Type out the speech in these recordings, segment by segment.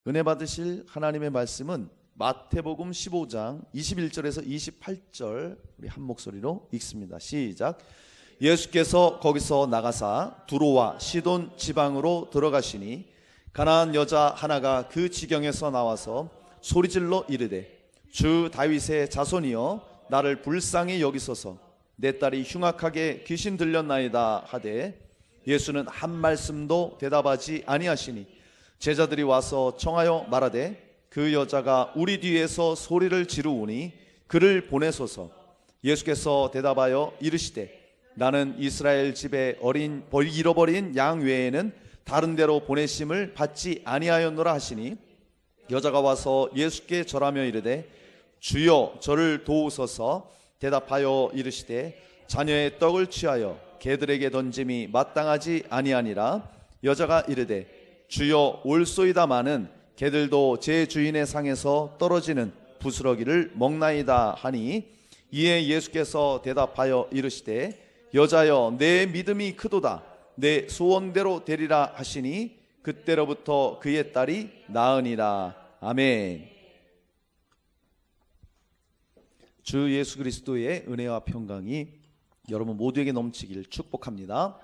은혜 받으실 하나님의 말씀은 마태복음 15장 21절에서 28절 우리 한 목소리로 읽습니다. 시작. 예수께서 거기서 나가사 두로와 시돈 지방으로 들어가시니 가나안 여자 하나가 그 지경에서 나와서 소리질러 이르되 주 다윗의 자손이여 나를 불쌍히 여기소서 내 딸이 흉악하게 귀신 들렸나이다 하되 예수는 한 말씀도 대답하지 아니하시니 제자들이 와서 청하여 말하되 그 여자가 우리 뒤에서 소리를 지르오니 그를 보내소서. 예수께서 대답하여 이르시되 나는 이스라엘 집에 잃어버린 양 외에는 다른 데로 보내심을 받지 아니하였노라 하시니 여자가 와서 예수께 절하며 이르되 주여 저를 도우소서. 대답하여 이르시되 자녀의 떡을 취하여 개들에게 던짐이 마땅하지 아니하니라. 여자가 이르되 주여 올소이다마는 개들도 제 주인의 상에서 떨어지는 부스러기를 먹나이다 하니 이에 예수께서 대답하여 이르시되 여자여 내 믿음이 크도다 내 소원대로 되리라 하시니 그때로부터 그의 딸이 나으니라. 아멘. 주 예수 그리스도의 은혜와 평강이 여러분 모두에게 넘치길 축복합니다.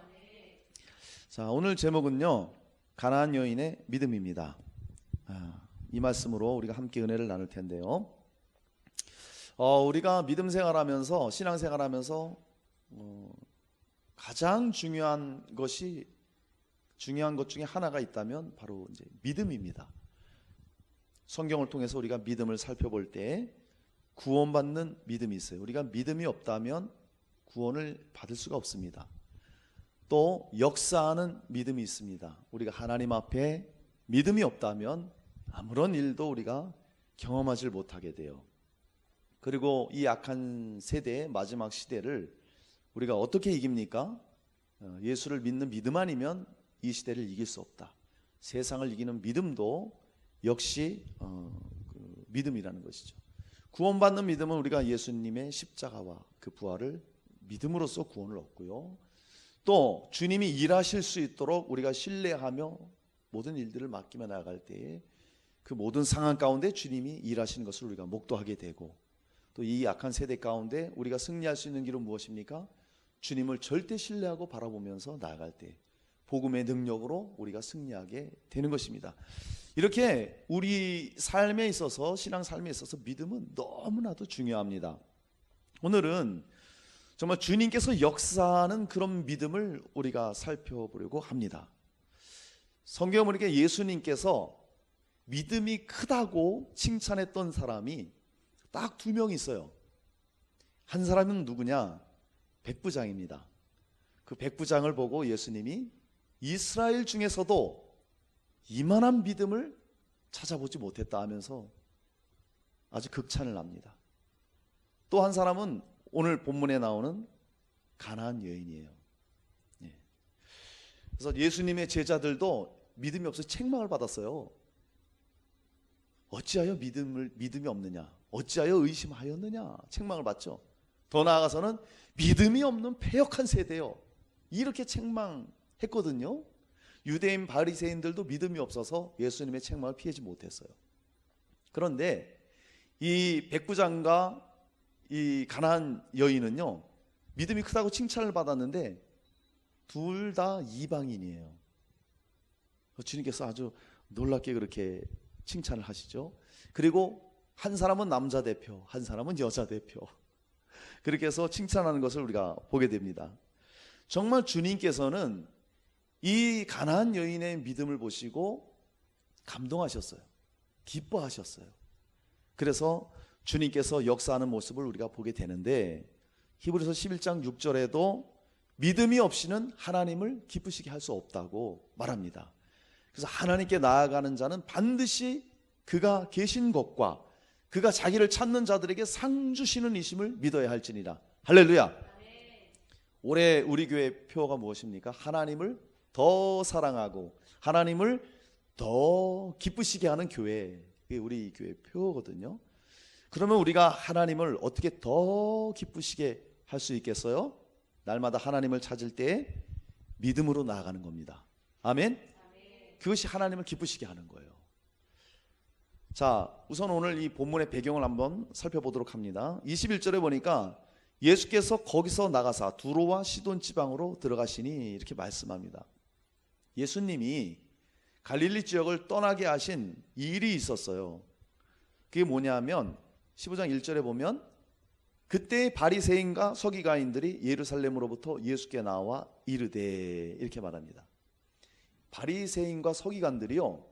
자, 오늘 제목은요 가나안 여인의 믿음입니다. 이 말씀으로 우리가 함께 은혜를 나눌 텐데요. 우리가 믿음 생활하면서 신앙 생활하면서 가장 중요한 것 중에 하나가 있다면 바로 이제 믿음입니다. 성경을 통해서 우리가 믿음을 살펴볼 때 구원받는 믿음이 있어요. 우리가 믿음이 없다면 구원을 받을 수가 없습니다. 또 역사하는 믿음이 있습니다. 우리가 하나님 앞에 믿음이 없다면 아무런 일도 우리가 경험하지 못하게 돼요. 그리고 이 악한 세대의 마지막 시대를 우리가 어떻게 이깁니까? 예수를 믿는 믿음 아니면 이 시대를 이길 수 없다. 세상을 이기는 믿음도 역시 믿음이라는 것이죠. 구원받는 믿음은 우리가 예수님의 십자가와 그 부활을 믿음으로써 구원을 얻고요. 또 주님이 일하실 수 있도록 우리가 신뢰하며 모든 일들을 맡기며 나아갈 때에 그 모든 상황 가운데 주님이 일하시는 것을 우리가 목도하게 되고 또 이 악한 세대 가운데 우리가 승리할 수 있는 길은 무엇입니까? 주님을 절대 신뢰하고 바라보면서 나아갈 때 복음의 능력으로 우리가 승리하게 되는 것입니다. 이렇게 우리 삶에 있어서 신앙 삶에 있어서 믿음은 너무나도 중요합니다. 오늘은 정말 주님께서 역사하는 그런 믿음을 우리가 살펴보려고 합니다. 성경에 보니까 예수님께서 믿음이 크다고 칭찬했던 사람이 딱 2명 있어요. 한 사람은 누구냐? 백부장입니다. 그 백부장을 보고 예수님이 이스라엘 중에서도 이만한 믿음을 찾아보지 못했다 하면서 아주 극찬을 합니다. 또 한 사람은 오늘 본문에 나오는 가나안 여인이에요. 그래서 예수님의 제자들도 믿음이 없어서 책망을 받았어요. 어찌하여 믿음이 없느냐? 어찌하여 의심하였느냐? 책망을 받죠. 더 나아가서는 믿음이 없는 패역한 세대요. 이렇게 책망했거든요. 유대인 바리새인들도 믿음이 없어서 예수님의 책망을 피하지 못했어요. 그런데 이 백부장과 이 가나안 여인은요 믿음이 크다고 칭찬을 받았는데 둘 다 이방인이에요. 주님께서 아주 놀랍게 그렇게 칭찬을 하시죠. 그리고 한 사람은 남자 대표, 한 사람은 여자 대표, 그렇게 해서 칭찬하는 것을 우리가 보게 됩니다. 정말 주님께서는 이 가나안 여인의 믿음을 보시고 감동하셨어요. 기뻐하셨어요. 그래서 주님께서 역사하는 모습을 우리가 보게 되는데 히브리서 11장 6절에도 믿음이 없이는 하나님을 기쁘시게 할 수 없다고 말합니다. 그래서 하나님께 나아가는 자는 반드시 그가 계신 것과 그가 자기를 찾는 자들에게 상 주시는 이심을 믿어야 할지니라. 할렐루야. 올해 우리 교회 표어가 무엇입니까? 하나님을 더 사랑하고 하나님을 더 기쁘시게 하는 교회. 이게 우리 교회 표어거든요. 그러면 우리가 하나님을 어떻게 더 기쁘시게 할 수 있겠어요? 날마다 하나님을 찾을 때 믿음으로 나아가는 겁니다. 아멘. 그것이 하나님을 기쁘시게 하는 거예요. 자, 우선 오늘 이 본문의 배경을 한번 살펴보도록 합니다. 21절에 보니까 예수께서 거기서 나가사 두로와 시돈 지방으로 들어가시니 이렇게 말씀합니다. 예수님이 갈릴리 지역을 떠나게 하신 일이 있었어요. 그게 뭐냐면 15장 1절에 보면 그때 바리새인과 서기관인들이 예루살렘으로부터 예수께 나와 이르되 이렇게 말합니다. 바리새인과 서기관들이요,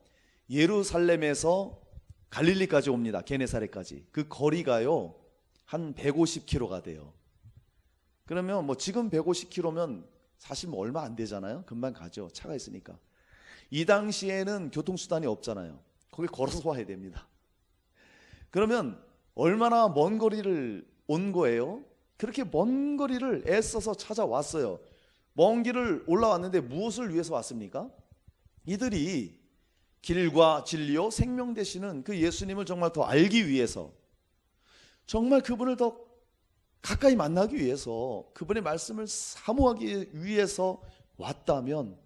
예루살렘에서 갈릴리까지 옵니다. 게네사렛까지. 그 거리가요 한 150km가 돼요. 그러면 뭐 지금 150km면 사실 뭐 얼마 안 되잖아요. 금방 가죠. 차가 있으니까. 이 당시에는 교통수단이 없잖아요. 거기 걸어서 와야 됩니다. 그러면 얼마나 먼 거리를 온 거예요? 그렇게 먼 거리를 애써서 찾아왔어요. 먼 길을 올라왔는데 무엇을 위해서 왔습니까? 이들이 길과 진리요 생명 되시는 그 예수님을 정말 더 알기 위해서, 정말 그분을 더 가까이 만나기 위해서, 그분의 말씀을 사모하기 위해서 왔다면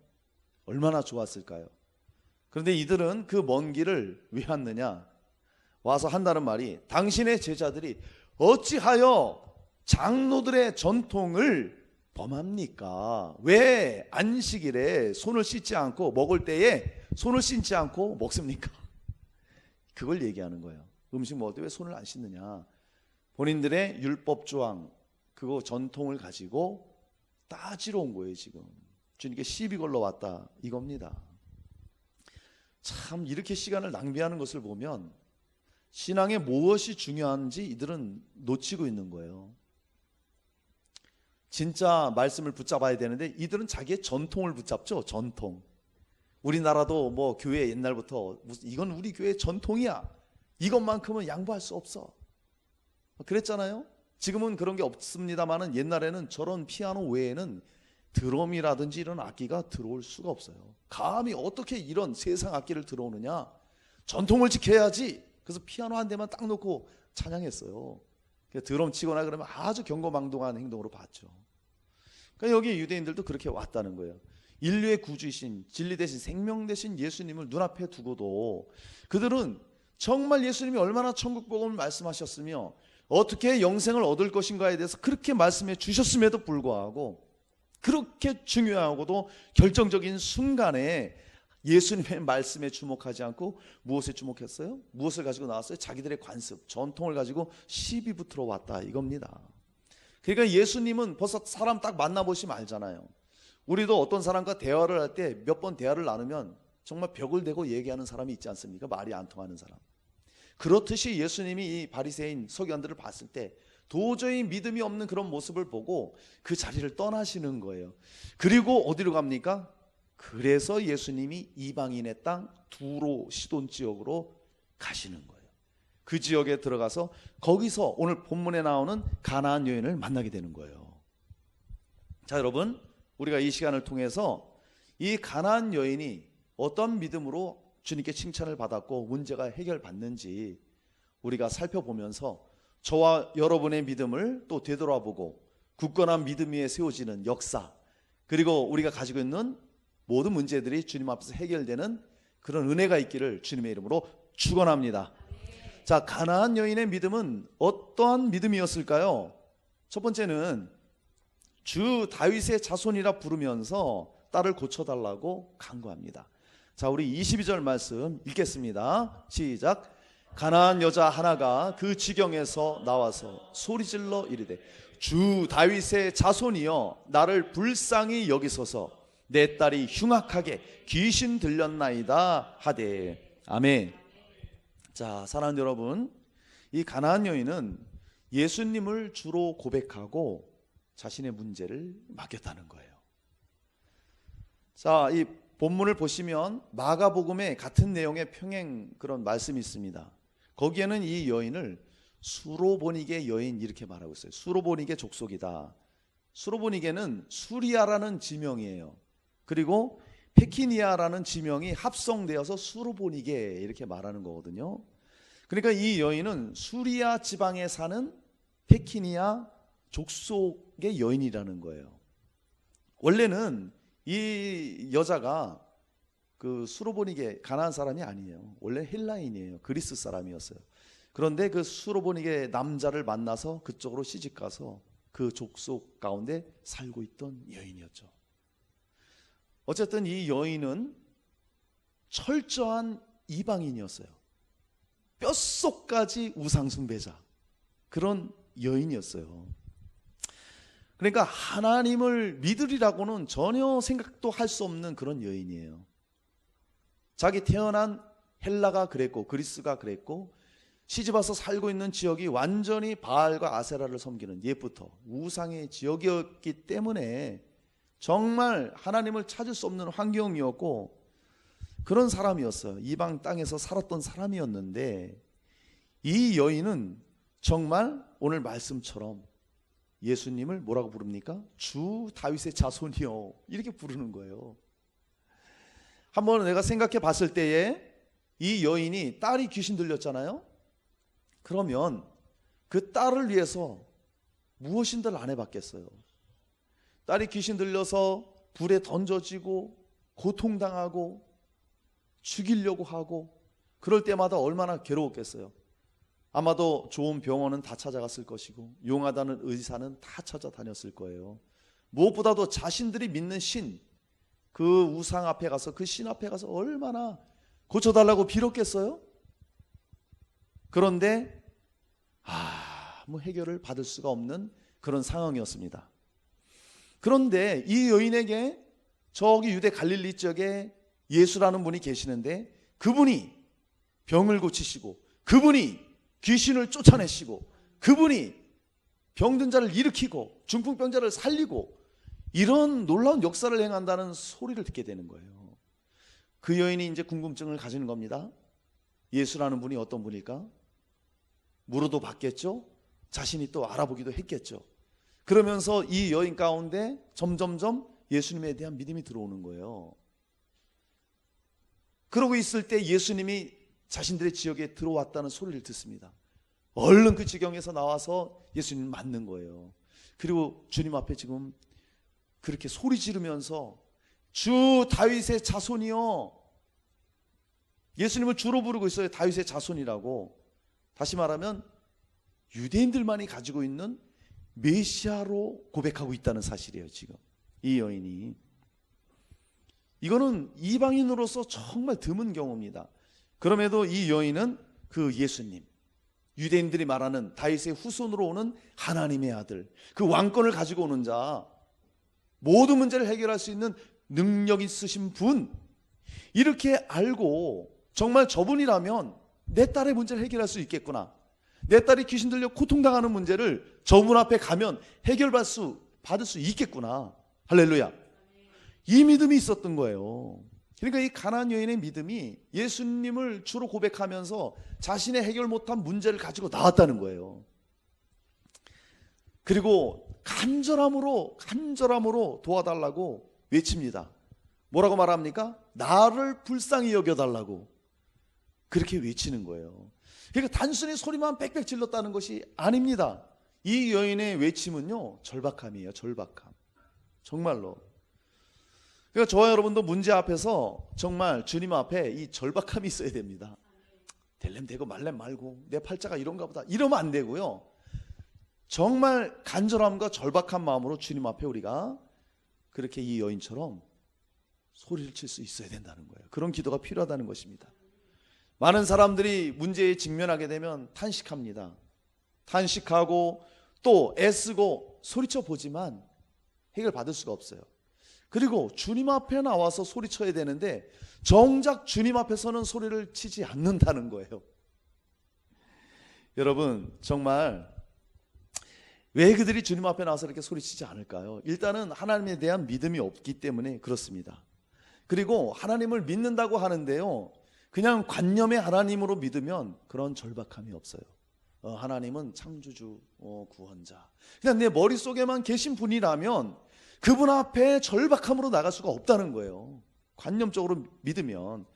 얼마나 좋았을까요? 그런데 이들은 그 먼 길을 왜 왔느냐? 와서 한다는 말이, 당신의 제자들이 어찌하여 장로들의 전통을 범합니까? 왜 안식일에 손을 씻지 않고, 먹을 때에 손을 씻지 않고 먹습니까? 그걸 얘기하는 거예요. 음식 먹을 때 왜 손을 안 씻느냐? 본인들의 율법 조항, 그거 전통을 가지고 따지러 온 거예요. 지금 주님께 시비 걸러 왔다 이겁니다. 참 이렇게 시간을 낭비하는 것을 보면 신앙에 무엇이 중요한지 이들은 놓치고 있는 거예요. 진짜 말씀을 붙잡아야 되는데 이들은 자기의 전통을 붙잡죠. 전통. 우리나라도 뭐 교회 옛날부터 이건 우리 교회의 전통이야, 이것만큼은 양보할 수 없어, 그랬잖아요. 지금은 그런 게 없습니다만은 옛날에는 저런 피아노 외에는 드럼이라든지 이런 악기가 들어올 수가 없어요. 감히 어떻게 이런 세상 악기를 들어오느냐, 전통을 지켜야지. 그래서 피아노 한 대만 딱 놓고 찬양했어요. 드럼 치거나 그러면 아주 경거망동한 행동으로 봤죠. 그러니까 여기 유대인들도 그렇게 왔다는 거예요. 인류의 구주이신, 진리 대신 생명 대신 예수님을 눈앞에 두고도 그들은 정말 예수님이 얼마나 천국 복음을 말씀하셨으며 어떻게 영생을 얻을 것인가에 대해서 그렇게 말씀해 주셨음에도 불구하고, 그렇게 중요하고도 결정적인 순간에 예수님의 말씀에 주목하지 않고 무엇에 주목했어요? 무엇을 가지고 나왔어요? 자기들의 관습, 전통을 가지고 시비 붙으러 왔다 이겁니다. 그러니까 예수님은 벌써 사람 딱 만나보시면 알잖아요. 우리도 어떤 사람과 대화를 할 때 몇 번 대화를 나누면 정말 벽을 대고 얘기하는 사람이 있지 않습니까? 말이 안 통하는 사람. 그렇듯이 예수님이 이 바리새인 서기관들을 봤을 때 도저히 믿음이 없는 그런 모습을 보고 그 자리를 떠나시는 거예요. 그리고 어디로 갑니까? 그래서 예수님이 이방인의 땅 두로 시돈 지역으로 가시는 거예요. 그 지역에 들어가서 거기서 오늘 본문에 나오는 가나안 여인을 만나게 되는 거예요. 자, 여러분, 우리가 이 시간을 통해서 이 가나안 여인이 어떤 믿음으로 주님께 칭찬을 받았고 문제가 해결받는지 우리가 살펴보면서 저와 여러분의 믿음을 또 되돌아보고 굳건한 믿음 위에 세워지는 역사, 그리고 우리가 가지고 있는 모든 문제들이 주님 앞에서 해결되는 그런 은혜가 있기를 주님의 이름으로 축원합니다. 자, 가나안 여인의 믿음은 어떠한 믿음이었을까요? 첫 번째는 주 다윗의 자손이라 부르면서 딸을 고쳐달라고 간구합니다. 자, 우리 22절 말씀 읽겠습니다. 시작. 가나안 여자 하나가 그 지경에서 나와서 소리질러 이르되 주 다윗의 자손이여 나를 불쌍히 여기소서, 내 딸이 흉악하게 귀신 들렸나이다 하되. 아멘. 자, 사랑하는 여러분, 이 가나안 여인은 예수님을 주로 고백하고 자신의 문제를 맡겼다는 거예요. 자, 이 본문을 보시면 마가복음에 같은 내용의 평행 그런 말씀이 있습니다. 거기에는 이 여인을 수로보니게 여인 이렇게 말하고 있어요. 수로보니게 족속이다. 수로보니게는 수리아라는 지명이에요. 그리고 페키니아라는 지명이 합성되어서 수로보니게 이렇게 말하는 거거든요. 그러니까 이 여인은 수리아 지방에 사는 페키니아 족속의 여인이라는 거예요. 원래는 이 여자가 그 수로보니게 가나안 사람이 아니에요. 원래 헬라인이에요. 그리스 사람이었어요. 그런데 그 수로보니게 남자를 만나서 그쪽으로 시집가서 그 족속 가운데 살고 있던 여인이었죠. 어쨌든 이 여인은 철저한 이방인이었어요. 뼛속까지 우상숭배자, 그런 여인이었어요. 그러니까 하나님을 믿으리라고는 전혀 생각도 할 수 없는 그런 여인이에요. 자기 태어난 헬라가 그랬고 그리스가 그랬고 시집와서 살고 있는 지역이 완전히 바알과 아세라를 섬기는 옛부터 우상의 지역이었기 때문에 정말 하나님을 찾을 수 없는 환경이었고 그런 사람이었어요. 이방 땅에서 살았던 사람이었는데 이 여인은 정말 오늘 말씀처럼 예수님을 뭐라고 부릅니까? 주 다윗의 자손이요, 이렇게 부르는 거예요. 한번 내가 생각해 봤을 때에 이 여인이 딸이 귀신 들렸잖아요. 그러면 그 딸을 위해서 무엇인들 안 해봤겠어요. 딸이 귀신 들려서 불에 던져지고 고통당하고 죽이려고 하고 그럴 때마다 얼마나 괴로웠겠어요. 아마도 좋은 병원은 다 찾아갔을 것이고 용하다는 의사는 다 찾아다녔을 거예요. 무엇보다도 자신들이 믿는 신, 그 우상 앞에 가서 그 신 앞에 가서 얼마나 고쳐달라고 빌었겠어요? 그런데 아무 해결을 받을 수가 없는 그런 상황이었습니다. 그런데 이 여인에게 저기 유대 갈릴리 지역에 예수라는 분이 계시는데 그분이 병을 고치시고 그분이 귀신을 쫓아내시고 그분이 병든 자를 일으키고 중풍병자를 살리고 이런 놀라운 역사를 행한다는 소리를 듣게 되는 거예요. 그 여인이 이제 궁금증을 가지는 겁니다. 예수라는 분이 어떤 분일까? 물어도 봤겠죠? 자신이 또 알아보기도 했겠죠. 그러면서 이 여인 가운데 점점점 예수님에 대한 믿음이 들어오는 거예요. 그러고 있을 때 예수님이 자신들의 지역에 들어왔다는 소리를 듣습니다. 얼른 그 지경에서 나와서 예수님을 맞는 거예요. 그리고 주님 앞에 지금 그렇게 소리 지르면서 주 다윗의 자손이요, 예수님을 주로 부르고 있어요. 다윗의 자손이라고. 다시 말하면 유대인들만이 가지고 있는 메시아로 고백하고 있다는 사실이에요. 지금 이 여인이. 이거는 이방인으로서 정말 드문 경우입니다. 그럼에도 이 여인은 그 예수님, 유대인들이 말하는 다윗의 후손으로 오는 하나님의 아들, 그 왕권을 가지고 오는 자, 모든 문제를 해결할 수 있는 능력 있으신 분, 이렇게 알고 정말 저분이라면 내 딸의 문제를 해결할 수 있겠구나, 내 딸이 귀신 들려 고통당하는 문제를 저분 앞에 가면 받을 수 있겠구나, 할렐루야, 이 믿음이 있었던 거예요. 그러니까 이 가나안 여인의 믿음이 예수님을 주로 고백하면서 자신의 해결 못한 문제를 가지고 나왔다는 거예요. 그리고 간절함으로 도와달라고 외칩니다. 뭐라고 말합니까? 나를 불쌍히 여겨달라고 그렇게 외치는 거예요. 그러니까 단순히 소리만 빽빽 질렀다는 것이 아닙니다. 이 여인의 외침은요, 절박함이에요. 절박함. 정말로. 그러니까 저와 여러분도 문제 앞에서 정말 주님 앞에 이 절박함이 있어야 됩니다. 될렘 되고 말렘 말고 내 팔자가 이런가 보다 이러면 안 되고요. 정말 간절함과 절박한 마음으로 주님 앞에 우리가 그렇게 이 여인처럼 소리를 칠 수 있어야 된다는 거예요. 그런 기도가 필요하다는 것입니다. 많은 사람들이 문제에 직면하게 되면 탄식합니다. 탄식하고 또 애쓰고 소리쳐 보지만 해결 받을 수가 없어요. 그리고 주님 앞에 나와서 소리쳐야 되는데 정작 주님 앞에서는 소리를 치지 않는다는 거예요. 여러분, 정말 왜 그들이 주님 앞에 나와서 이렇게 소리치지 않을까요? 일단은 하나님에 대한 믿음이 없기 때문에 그렇습니다. 그리고 하나님을 믿는다고 하는데요, 그냥 관념의 하나님으로 믿으면 그런 절박함이 없어요. 하나님은 창조주, 구원자, 그냥 내 머릿속에만 계신 분이라면 그분 앞에 절박함으로 나갈 수가 없다는 거예요. 관념적으로 믿으면.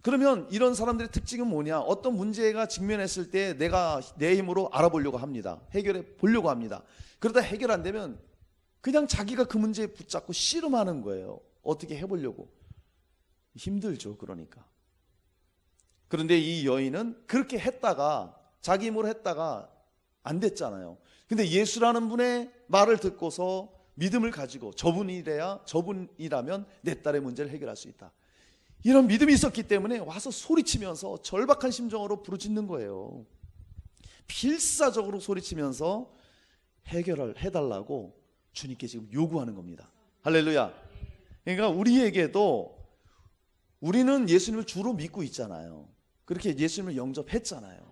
그러면 이런 사람들의 특징은 뭐냐? 어떤 문제가 직면했을 때 내가 내 힘으로 알아보려고 합니다. 해결해 보려고 합니다. 그러다 해결 안 되면 그냥 자기가 그 문제에 붙잡고 씨름하는 거예요. 어떻게 해보려고. 힘들죠. 그런데 이 여인은 그렇게 했다가 자기 힘으로 했다가 안 됐잖아요. 근데 예수라는 분의 말을 듣고서 믿음을 가지고 저분이라면 내 딸의 문제를 해결할 수 있다, 이런 믿음이 있었기 때문에 와서 소리치면서 절박한 심정으로 부르짖는 거예요. 필사적으로 소리치면서 해결을 해달라고 주님께 지금 요구하는 겁니다. 할렐루야. 그러니까 우리에게도, 우리는 예수님을 주로 믿고 있잖아요. 그렇게 예수님을 영접했잖아요.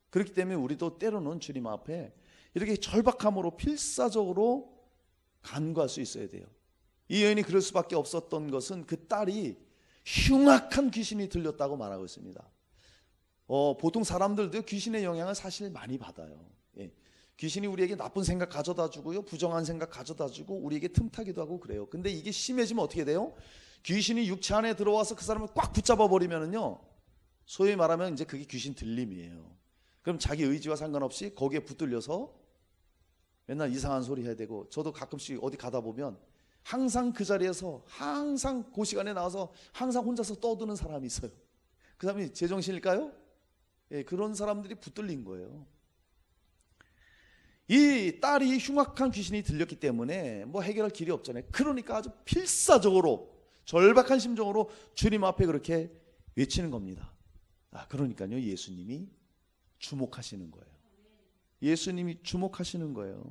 그렇기 때문에 우리도 때로는 주님 앞에 이렇게 절박함으로 필사적으로 간구할 수 있어야 돼요. 이 여인이 그럴 수밖에 없었던 것은 그 딸이 흉악한 귀신이 들렸다고 말하고 있습니다. 보통 사람들도 귀신의 영향을 사실 많이 받아요. 귀신이 우리에게 나쁜 생각 가져다 주고요, 부정한 생각 가져다 주고 우리에게 틈타기도 하고 그래요. 근데 이게 심해지면 어떻게 돼요? 귀신이 육체 안에 들어와서 그 사람을 꽉 붙잡아 버리면은요, 소위 말하면 이제 그게 귀신 들림이에요. 그럼 자기 의지와 상관없이 거기에 붙들려서 맨날 이상한 소리 해야 되고, 저도 가끔씩 어디 가다 보면 항상 그 자리에서 항상 그 시간에 나와서 항상 혼자서 떠드는 사람이 있어요. 그 사람이 제정신일까요? 그런 사람들이 붙들린 거예요. 이 딸이 흉악한 귀신이 들렸기 때문에 뭐 해결할 길이 없잖아요. 그러니까 아주 필사적으로 절박한 심정으로 주님 앞에 그렇게 외치는 겁니다. 그러니까요, 예수님이 주목하시는 거예요. 예수님이 주목하시는 거예요.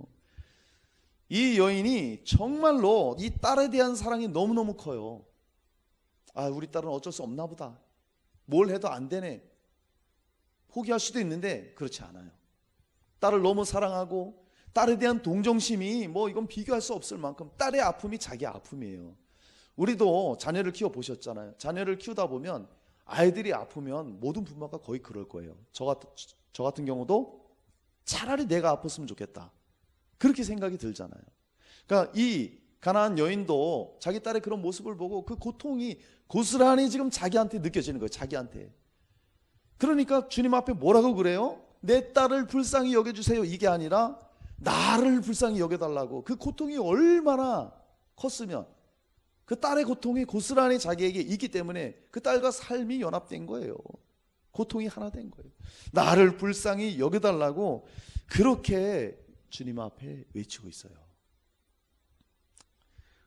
이 여인이 정말로 이 딸에 대한 사랑이 너무너무 커요. 우리 딸은 어쩔 수 없나 보다, 뭘 해도 안 되네, 포기할 수도 있는데 그렇지 않아요. 딸을 너무 사랑하고 딸에 대한 동정심이 이건 비교할 수 없을 만큼, 딸의 아픔이 자기 아픔이에요. 우리도 자녀를 키워 보셨잖아요. 자녀를 키우다 보면 아이들이 아프면 모든 부모가 거의 그럴 거예요. 저 같은 경우도 차라리 내가 아팠으면 좋겠다, 그렇게 생각이 들잖아요. 그러니까 이 가나안 여인도 자기 딸의 그런 모습을 보고 그 고통이 고스란히 지금 자기한테 느껴지는 거예요. 자기한테. 그러니까 주님 앞에 뭐라고 그래요? 내 딸을 불쌍히 여겨주세요, 이게 아니라 나를 불쌍히 여겨달라고. 그 고통이 얼마나 컸으면 그 딸의 고통이 고스란히 자기에게 있기 때문에 그 딸과 삶이 연합된 거예요. 고통이 하나 된 거예요. 나를 불쌍히 여겨달라고 그렇게 주님 앞에 외치고 있어요.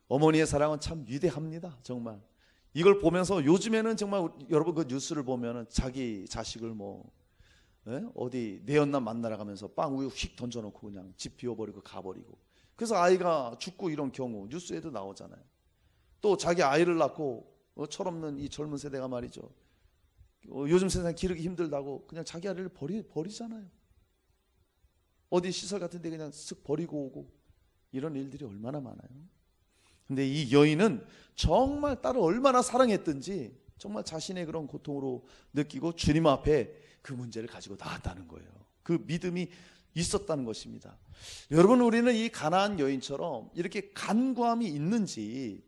어머니의 사랑은 참 위대합니다. 정말 이걸 보면서 요즘에는 정말 여러분 그 뉴스를 보면은 자기 자식을 어디 내연남 만나러 가면서 빵 우유 휙 던져놓고 그냥 집 비워버리고 가버리고, 그래서 아이가 죽고 이런 경우 뉴스에도 나오잖아요. 또 자기 아이를 낳고 철없는 이 젊은 세대가 말이죠, 요즘 세상 기르기 힘들다고 그냥 자기 아이를 버리잖아요. 어디 시설 같은 데 그냥 쓱 버리고 오고, 이런 일들이 얼마나 많아요. 근데 이 여인은 정말 딸을 얼마나 사랑했든지 정말 자신의 그런 고통으로 느끼고 주님 앞에 그 문제를 가지고 나왔다는 거예요. 그 믿음이 있었다는 것입니다. 여러분, 우리는 이 가나안 여인처럼 이렇게 간구함이 있는지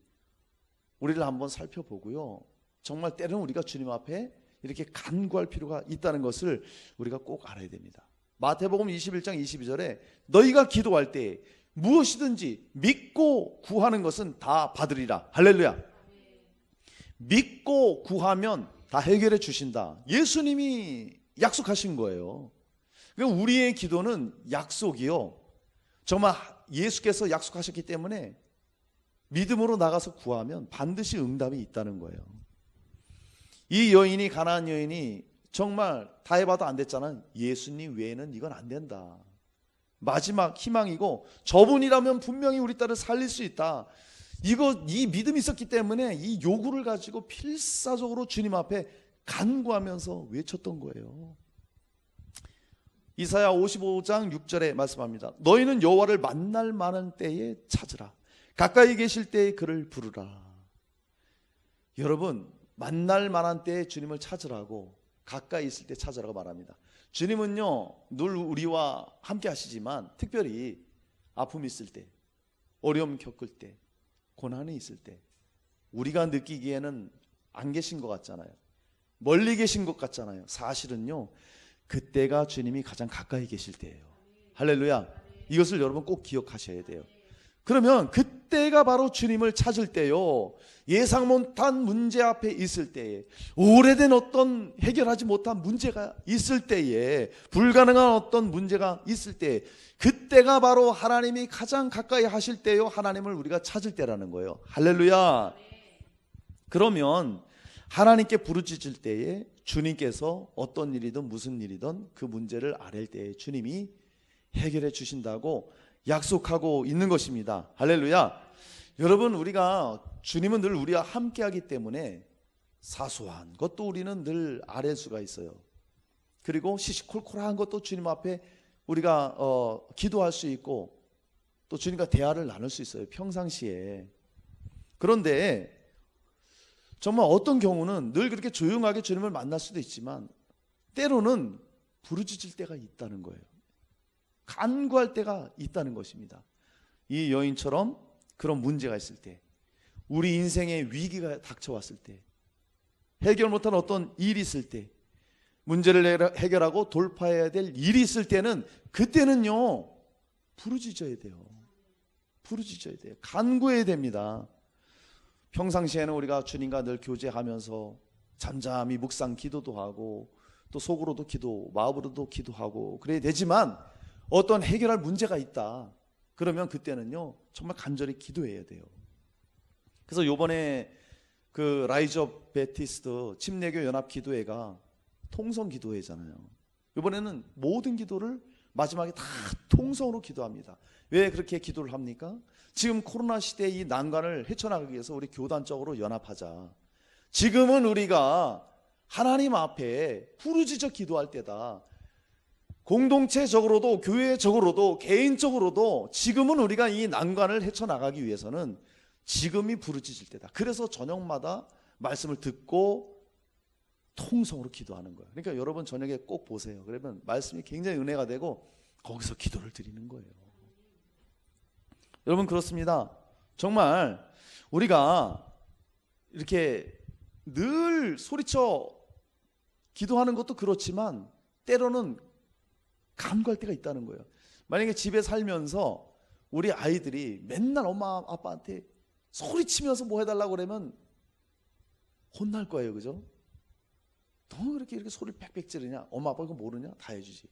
우리를 한번 살펴보고요, 정말 때로는 우리가 주님 앞에 이렇게 간구할 필요가 있다는 것을 우리가 꼭 알아야 됩니다. 마태복음 21장 22절에 너희가 기도할 때 무엇이든지 믿고 구하는 것은 다 받으리라. 할렐루야. 믿고 구하면 다 해결해 주신다. 예수님이 약속하신 거예요. 그러니까 우리의 기도는 약속이요, 정말 예수께서 약속하셨기 때문에 믿음으로 나가서 구하면 반드시 응답이 있다는 거예요. 이 여인이, 가나안 여인이 정말 다 해봐도 안 됐잖아. 예수님 외에는 이건 안 된다, 마지막 희망이고 저분이라면 분명히 우리 딸을 살릴 수 있다, 이 믿음이 있었기 때문에 이 요구를 가지고 필사적으로 주님 앞에 간구하면서 외쳤던 거예요. 이사야 55장 6절에 말씀합니다. 너희는 여호와를 만날 만한 때에 찾으라, 가까이 계실 때에 그를 부르라. 여러분, 만날 만한 때에 주님을 찾으라고, 가까이 있을 때 찾으라고 말합니다. 주님은요 늘 우리와 함께 하시지만 특별히 아픔이 있을 때, 어려움 겪을 때, 고난이 있을 때 우리가 느끼기에는 안 계신 것 같잖아요. 멀리 계신 것 같잖아요. 사실은요 그때가 주님이 가장 가까이 계실 때예요. 할렐루야. 이것을 여러분 꼭 기억하셔야 돼요. 그러면 그때가 바로 주님을 찾을 때요. 예상 못한 문제 앞에 있을 때에, 오래된 어떤 해결하지 못한 문제가 있을 때에, 불가능한 어떤 문제가 있을 때, 그때가 바로 하나님이 가장 가까이 하실 때요. 하나님을 우리가 찾을 때라는 거예요. 할렐루야. 그러면 하나님께 부르짖을 때에 주님께서 어떤 일이든 무슨 일이든 그 문제를 아랠 때에 주님이 해결해 주신다고 약속하고 있는 것입니다. 할렐루야. 여러분, 우리가 주님은 늘 우리와 함께 하기 때문에 사소한 것도 우리는 늘 아랠 수가 있어요. 그리고 시시콜콜한 것도 주님 앞에 우리가 기도할 수 있고 또 주님과 대화를 나눌 수 있어요, 평상시에. 그런데 정말 어떤 경우는 늘 그렇게 조용하게 주님을 만날 수도 있지만 때로는 부르짖을 때가 있다는 거예요. 간구할 때가 있다는 것입니다. 이 여인처럼 그런 문제가 있을 때, 우리 인생에 위기가 닥쳐왔을 때, 해결 못한 어떤 일이 있을 때, 문제를 해결하고 돌파해야 될 일이 있을 때는, 그때는요 부르짖어야 돼요. 부르짖어야 돼요. 간구해야 됩니다. 평상시에는 우리가 주님과 늘 교제하면서 잠잠히 묵상 기도도 하고 또 속으로도 기도, 마음으로도 기도하고 그래야 되지만 어떤 해결할 문제가 있다 그러면 그때는요 정말 간절히 기도해야 돼요. 그래서 요번에 그 라이즈 업 베티스트 침례교 연합 기도회가 통성 기도회잖아요. 이번에는 모든 기도를 마지막에 다 통성으로 기도합니다. 왜 그렇게 기도를 합니까? 지금 코로나 시대의 이 난관을 헤쳐나가기 위해서 우리 교단적으로 연합하자. 지금은 우리가 하나님 앞에 부르짖어 기도할 때다. 공동체적으로도 교회적으로도 개인적으로도 지금은 우리가 이 난관을 헤쳐나가기 위해서는 지금이 부르짖을 때다. 그래서 저녁마다 말씀을 듣고 통성으로 기도하는 거예요. 그러니까 여러분 저녁에 꼭 보세요. 그러면 말씀이 굉장히 은혜가 되고 거기서 기도를 드리는 거예요. 여러분 그렇습니다. 정말 우리가 이렇게 늘 소리쳐 기도하는 것도 그렇지만 때로는 간구할 때가 있다는 거예요. 만약에 집에 살면서 우리 아이들이 맨날 엄마 아빠한테 소리치면서 뭐 해달라고 그러면 혼날 거예요. 그죠? 너 그렇게 이렇게 소리를 빽빽 지르냐? 엄마 아빠 이거 모르냐? 다 해주지.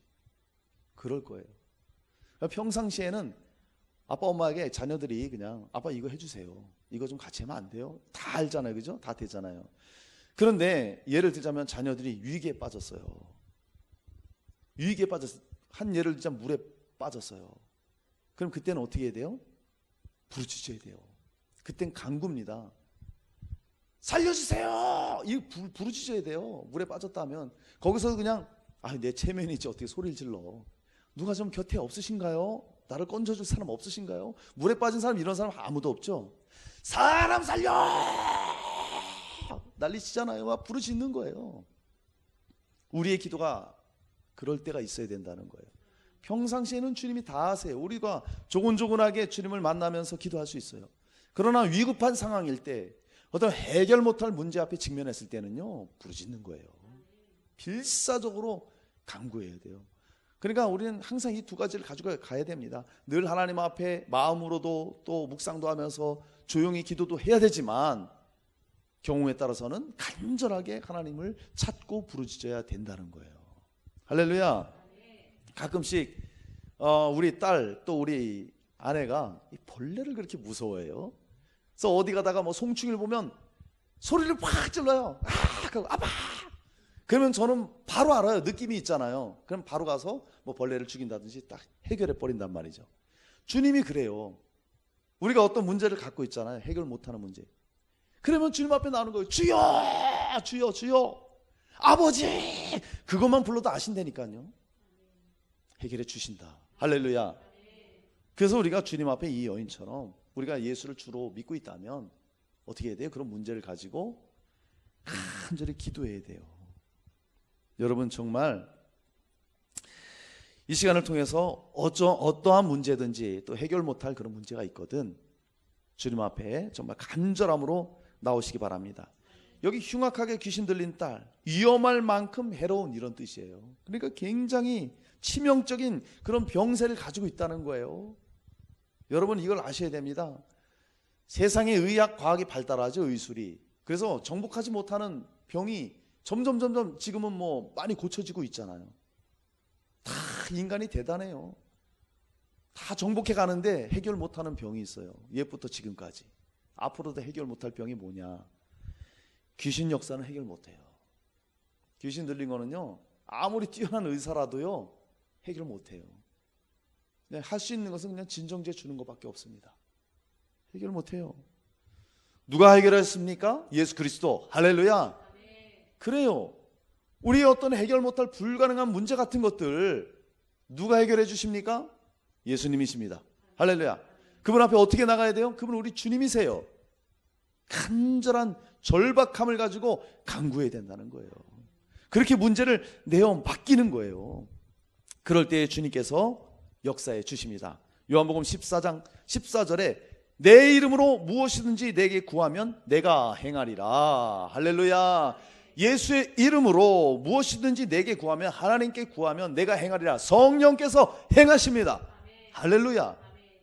그럴 거예요. 평상시에는 아빠 엄마에게 자녀들이 그냥 아빠 이거 해주세요, 이거 좀 같이 하면 안 돼요? 다 알잖아요. 그죠? 다 되잖아요. 그런데 예를 들자면 자녀들이 위기에 빠졌어요. 위기에 빠졌어요. 한 예를 들자면 물에 빠졌어요. 그럼 그때는 어떻게 해야 돼요? 부르짖어야 돼요. 그땐 간구입니다. 살려주세요! 이 부르짖어야 돼요. 물에 빠졌다면 거기서 그냥 내 체면이지 어떻게 소리를 질러. 누가 좀 곁에 없으신가요? 나를 건져줄 사람 없으신가요? 물에 빠진 사람, 이런 사람 아무도 없죠. 사람 살려! 난리치잖아요. 막 부르짖는 거예요. 우리의 기도가 그럴 때가 있어야 된다는 거예요. 평상시에는 주님이 다 아세요. 우리가 조곤조곤하게 주님을 만나면서 기도할 수 있어요. 그러나 위급한 상황일 때, 어떤 해결 못할 문제 앞에 직면했을 때는요 부르짖는 거예요. 필사적으로 간구해야 돼요. 그러니까 우리는 항상 이 두 가지를 가지고 가야 됩니다. 늘 하나님 앞에 마음으로도 또 묵상도 하면서 조용히 기도도 해야 되지만 경우에 따라서는 간절하게 하나님을 찾고 부르짖어야 된다는 거예요. 할렐루야. 가끔씩 우리 딸 또 우리 아내가 이 벌레를 그렇게 무서워해요. 그래서 어디 가다가 뭐 송충이를 보면 소리를 팍 질러요. 아빠. 그러면 저는 바로 알아요. 느낌이 있잖아요. 그럼 바로 가서 뭐 벌레를 죽인다든지 딱 해결해 버린단 말이죠. 주님이 그래요. 우리가 어떤 문제를 갖고 있잖아요. 해결 못하는 문제. 그러면 주님 앞에 나오는 거예요. 주여, 주여, 주여, 아버지. 그것만 불러도 아신다니까요. 해결해 주신다. 할렐루야. 그래서 우리가 주님 앞에 이 여인처럼 우리가 예수를 주로 믿고 있다면 어떻게 해야 돼요? 그런 문제를 가지고 간절히 기도해야 돼요. 여러분 정말 이 시간을 통해서 어떠한 문제든지 또 해결 못할 그런 문제가 있거든 주님 앞에 정말 간절함으로 나오시기 바랍니다. 여기 흉악하게 귀신 들린 딸, 위험할 만큼 해로운 이런 뜻이에요. 그러니까 굉장히 치명적인 그런 병세를 가지고 있다는 거예요. 여러분 이걸 아셔야 됩니다. 세상의 의학 과학이 발달하죠. 의술이. 그래서 정복하지 못하는 병이 점점 지금은 뭐 많이 고쳐지고 있잖아요. 다 인간이 대단해요. 다 정복해 가는데 해결 못하는 병이 있어요. 옛부터 지금까지. 앞으로도 해결 못할 병이 뭐냐? 귀신 역사는 해결 못해요. 귀신 들린 거는요, 아무리 뛰어난 의사라도요 해결 못해요. 할 수 있는 것은 그냥 진정제 주는 것밖에 없습니다. 해결 못해요. 누가 해결했습니까? 예수 그리스도. 할렐루야. 그래요. 우리의 어떤 해결 못할 불가능한 문제 같은 것들 누가 해결해 주십니까? 예수님이십니다. 할렐루야. 그분 앞에 어떻게 나가야 돼요? 그분 우리 주님이세요. 간절한 절박함을 가지고 간구해야 된다는 거예요. 그렇게 문제를 내어 맡기는 거예요. 그럴 때 주님께서 역사해 주십니다. 요한복음 14장 14절에 내 이름으로 무엇이든지 내게 구하면 내가 행하리라. 할렐루야. 예수의 이름으로 무엇이든지 내게 구하면, 하나님께 구하면 내가 행하리라. 성령께서 행하십니다. 할렐루야.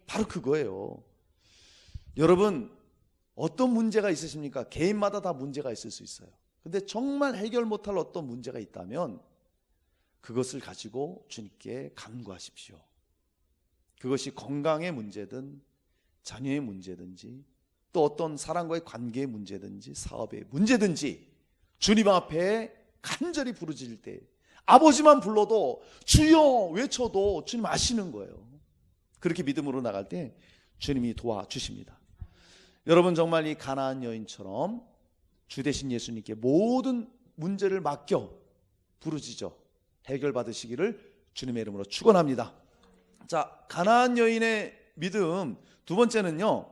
바로 그거예요. 여러분 어떤 문제가 있으십니까? 개인마다 다 문제가 있을 수 있어요. 근데 정말 해결 못할 어떤 문제가 있다면 그것을 가지고 주님께 간구하십시오. 그것이 건강의 문제든 자녀의 문제든지 또 어떤 사람과의 관계의 문제든지 사업의 문제든지 주님 앞에 간절히 부르짖을 때 아버지만 불러도 주여 외쳐도 주님 아시는 거예요. 그렇게 믿음으로 나갈 때 주님이 도와주십니다. 여러분 정말 이 가나안 여인처럼 주 되신 예수님께 모든 문제를 맡겨 부르짖어 해결받으시기를 주님의 이름으로 축원합니다. 자, 가나안 여인의 믿음 두 번째는요,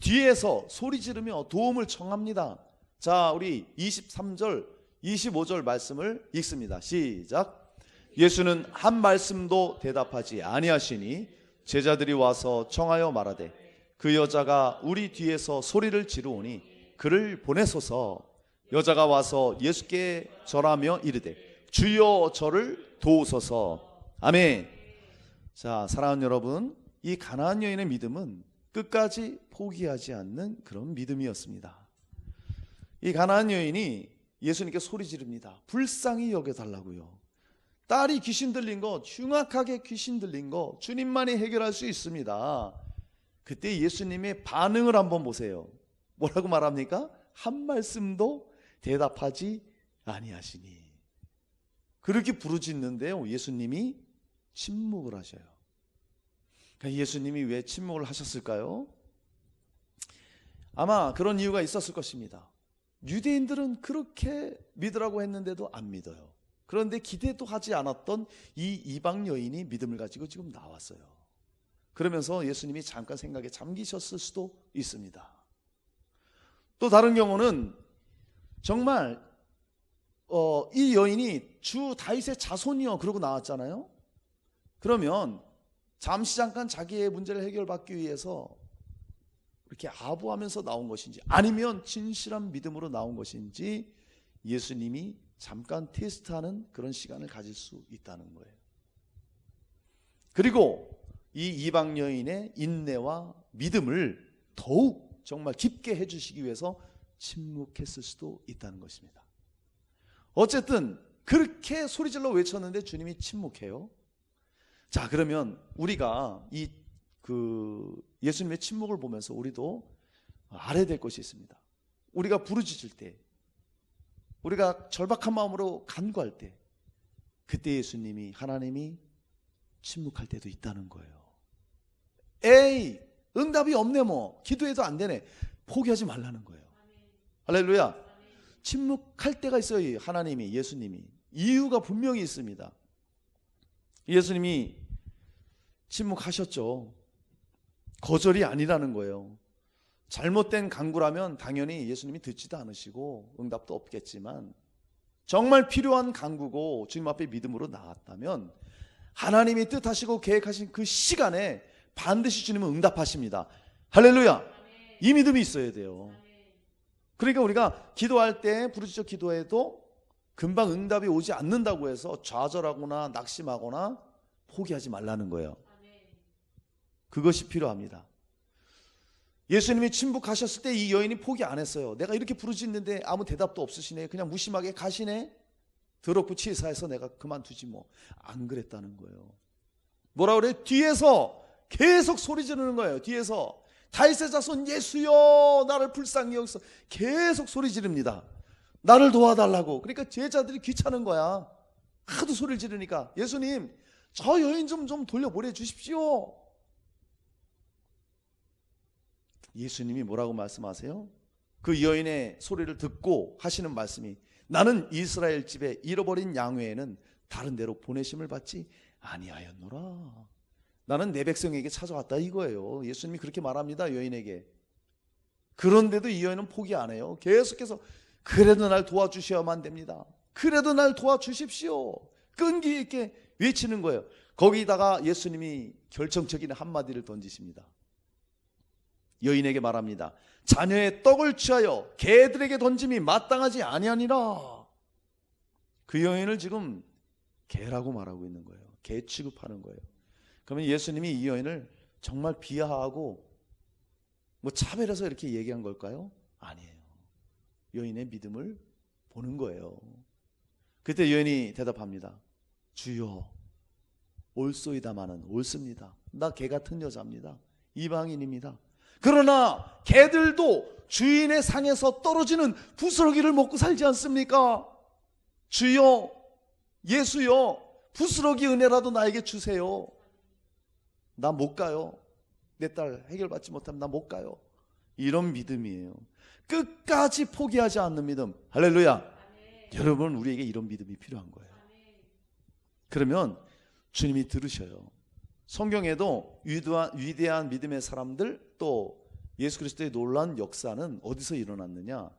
뒤에서 소리 지르며 도움을 청합니다. 자, 우리 23절 25절 말씀을 읽습니다. 시작. 예수는 한 말씀도 대답하지 아니하시니 제자들이 와서 청하여 말하되 그 여자가 우리 뒤에서 소리를 지르오니 그를 보내소서. 여자가 와서 예수께 절하며 이르되 주여 저를 도우소서. 아멘. 자, 사랑하는 여러분, 이 가나안 여인의 믿음은 끝까지 포기하지 않는 그런 믿음이었습니다. 이 가나안 여인이 예수님께 소리 지릅니다. 불쌍히 여겨달라고요. 딸이 귀신 들린 거, 흉악하게 귀신 들린 거 주님만이 해결할 수 있습니다. 그때 예수님의 반응을 한번 보세요. 뭐라고 말합니까? 한 말씀도 대답하지 아니하시니. 그렇게 부르짖는데요, 예수님이 침묵을 하셔요. 그러니까 예수님이 왜 침묵을 하셨을까요? 아마 그런 이유가 있었을 것입니다. 유대인들은 그렇게 믿으라고 했는데도 안 믿어요. 그런데 기대도 하지 않았던 이 이방 여인이 믿음을 가지고 지금 나왔어요. 그러면서 예수님이 잠깐 생각에 잠기셨을 수도 있습니다. 또 다른 경우는 정말 이 여인이 주 다윗의 자손이요 그러고 나왔잖아요. 그러면 잠시 잠깐 자기의 문제를 해결받기 위해서 이렇게 아부하면서 나온 것인지 아니면 진실한 믿음으로 나온 것인지 예수님이 잠깐 테스트하는 그런 시간을 가질 수 있다는 거예요. 그리고 이 이방 여인의 인내와 믿음을 더욱 정말 깊게 해주시기 위해서 침묵했을 수도 있다는 것입니다. 어쨌든 그렇게 소리질러 외쳤는데 주님이 침묵해요. 자, 그러면 우리가 이 예수님의 침묵을 보면서 우리도 알아야 될 것이 있습니다. 우리가 부르짖을 때, 우리가 절박한 마음으로 간구할 때, 그때 예수님이, 하나님이 침묵할 때도 있다는 거예요. 에이, 응답이 없네, 뭐 기도해도 안 되네, 포기하지 말라는 거예요. 할렐루야. 침묵할 때가 있어요. 하나님이, 예수님이. 이유가 분명히 있습니다. 예수님이 침묵하셨죠. 거절이 아니라는 거예요. 잘못된 간구라면 당연히 예수님이 듣지도 않으시고 응답도 없겠지만, 정말 필요한 간구고 주님 앞에 믿음으로 나왔다면 하나님이 뜻하시고 계획하신 그 시간에 반드시 주님은 응답하십니다. 할렐루야. 이 믿음이 있어야 돼요. 그러니까 우리가 기도할 때 부르짖어 기도해도 금방 응답이 오지 않는다고 해서 좌절하거나 낙심하거나 포기하지 말라는 거예요. 그것이 필요합니다. 예수님이 침묵하셨을 때 이 여인이 포기 안 했어요. 내가 이렇게 부르짖는데 아무 대답도 없으시네. 그냥 무심하게 가시네. 더럽고 치사해서 내가 그만두지 뭐. 안 그랬다는 거예요. 뭐라 그래? 뒤에서 계속 소리 지르는 거예요. 뒤에서 다윗의 자손 예수여 나를 불쌍히 여기서 계속 소리 지릅니다. 나를 도와달라고. 그러니까 제자들이 귀찮은 거야. 하도 소리를 지르니까 예수님 저 여인 좀 돌려보내 주십시오. 예수님이 뭐라고 말씀하세요? 그 여인의 소리를 듣고 하시는 말씀이 나는 이스라엘 집에 잃어버린 양 외에는 다른 데로 보내심을 받지 아니하였노라. 나는 내 백성에게 찾아왔다 이거예요. 예수님이 그렇게 말합니다. 여인에게. 그런데도 이 여인은 포기 안 해요. 계속해서 그래도 날 도와주셔야만 됩니다. 그래도 날 도와주십시오. 끈기 있게 외치는 거예요. 거기다가 예수님이 결정적인 한마디를 던지십니다. 여인에게 말합니다. 자녀의 떡을 취하여 개들에게 던짐이 마땅하지 아니하니라. 그 여인을 지금 개라고 말하고 있는 거예요. 개 취급하는 거예요. 그러면 예수님이 이 여인을 정말 비하하고 뭐 차별해서 이렇게 얘기한 걸까요? 아니에요. 여인의 믿음을 보는 거예요. 그때 여인이 대답합니다. 주여 옳소이다마는 옳습니다. 나 개 같은 여자입니다. 이방인입니다. 그러나 개들도 주인의 상에서 떨어지는 부스러기를 먹고 살지 않습니까? 주여 예수여 부스러기 은혜라도 나에게 주세요. 나 못 가요. 내 딸 해결받지 못하면 나 못 가요. 이런 믿음이에요. 끝까지 포기하지 않는 믿음. 할렐루야. 아멘. 여러분 우리에게 이런 믿음이 필요한 거예요. 아멘. 그러면 주님이 들으셔요. 성경에도 위대한 믿음의 사람들 또 예수 그리스도의 놀라운 역사는 어디서 일어났느냐?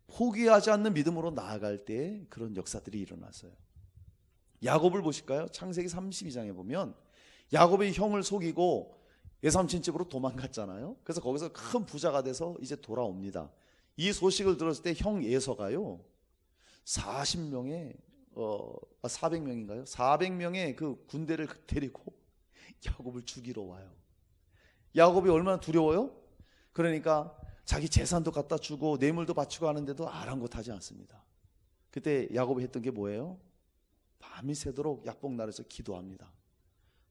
포기하지 않는 믿음으로 나아갈 때 그런 역사들이 일어났어요. 야곱을 보실까요? 창세기 32장에 보면 야곱이 형을 속이고 외삼촌 집으로 도망갔잖아요. 그래서 거기서 큰 부자가 돼서 이제 돌아옵니다. 이 소식을 들었을 때 형 에서가요 400명인가요? 400명의 그 군대를 데리고 야곱을 죽이러 와요. 야곱이 얼마나 두려워요? 그러니까 자기 재산도 갖다 주고 뇌물도 바치고 하는데도 아랑곳하지 않습니다. 그때 야곱이 했던 게 뭐예요? 밤이 새도록 약복날에서 기도합니다.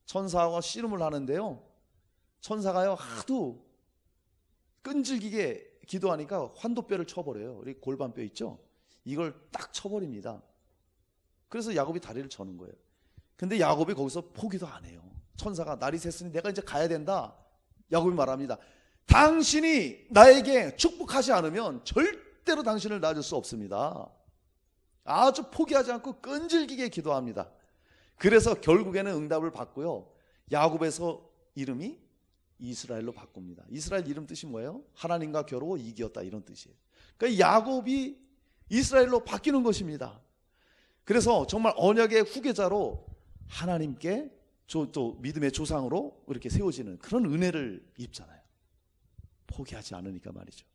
천사가 씨름을 하는데요, 천사가요 하도 끈질기게 기도하니까 환도뼈를 쳐버려요. 우리 골반뼈 있죠? 이걸 딱 쳐버립니다. 그래서 야곱이 다리를 저는 거예요. 근데 야곱이 거기서 포기도 안 해요. 천사가 날이 샜으니 내가 이제 가야 된다. 야곱이 말합니다. 당신이 나에게 축복하지 않으면 절대로 당신을 놔줄 수 없습니다. 아주 포기하지 않고 끈질기게 기도합니다. 그래서 결국에는 응답을 받고요, 야곱에서 이름이 이스라엘로 바꿉니다. 이스라엘 이름 뜻이 뭐예요? 하나님과 겨루어 이기었다, 이런 뜻이에요. 그러니까 야곱이 이스라엘로 바뀌는 것입니다. 그래서 정말 언약의 후계자로 하나님께 또 믿음의 조상으로 이렇게 세워지는 그런 은혜를 입잖아요. 포기하지 않으니까 말이죠.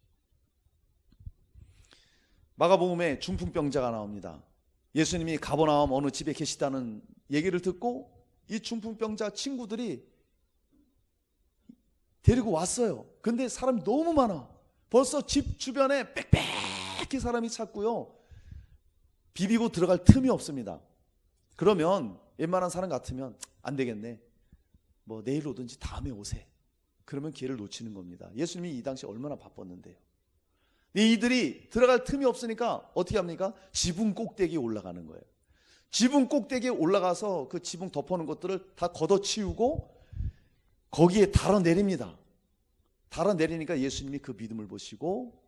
마가복음에 중풍병자가 나옵니다. 예수님이 가버나움 어느 집에 계시다는 얘기를 듣고 이 중풍병자 친구들이 데리고 왔어요. 근데 사람이 너무 많아. 벌써 집 주변에 빽빽히 사람이 찼고요, 비비고 들어갈 틈이 없습니다. 그러면 웬만한 사람 같으면 안 되겠네, 뭐 내일 오든지 다음에 오세. 그러면 기회를 놓치는 겁니다. 예수님이 이 당시 얼마나 바빴는데요. 이들이 들어갈 틈이 없으니까 어떻게 합니까? 지붕 꼭대기에 올라가는 거예요. 지붕 꼭대기에 올라가서 그 지붕 덮어놓은 것들을 다 걷어치우고 거기에 달아내립니다. 달아내리니까 예수님이 그 믿음을 보시고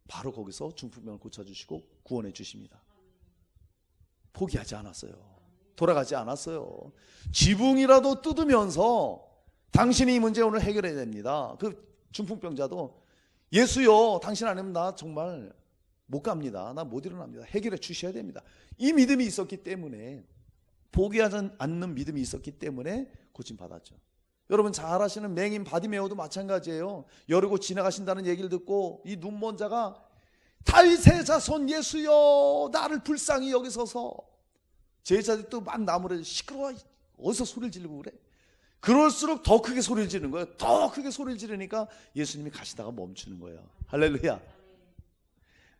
바로 거기서 중풍병을 고쳐주시고 구원해 주십니다. 포기하지 않았어요. 돌아가지 않았어요. 지붕이라도 뜯으면서 당신이 이 문제 오늘 해결해야 됩니다. 그 중풍병자도 예수요, 당신 아니면 나 정말 못 갑니다. 나 못 일어납니다. 해결해 주셔야 됩니다. 이 믿음이 있었기 때문에, 포기하지 않는 믿음이 있었기 때문에 고침받았죠. 여러분 잘 아시는 맹인 바디메오도 마찬가지예요. 여리고 지나가신다는 얘기를 듣고 이 눈먼 자가 다윗의 자손 예수여 나를 불쌍히 여기소서. 제자들이 또 막 나무를 시끄러워, 어디서 소리를 지르고 그래. 그럴수록 더 크게 소리를 지르는 거예요. 더 크게 소리를 지르니까 예수님이 가시다가 멈추는 거예요. 할렐루야.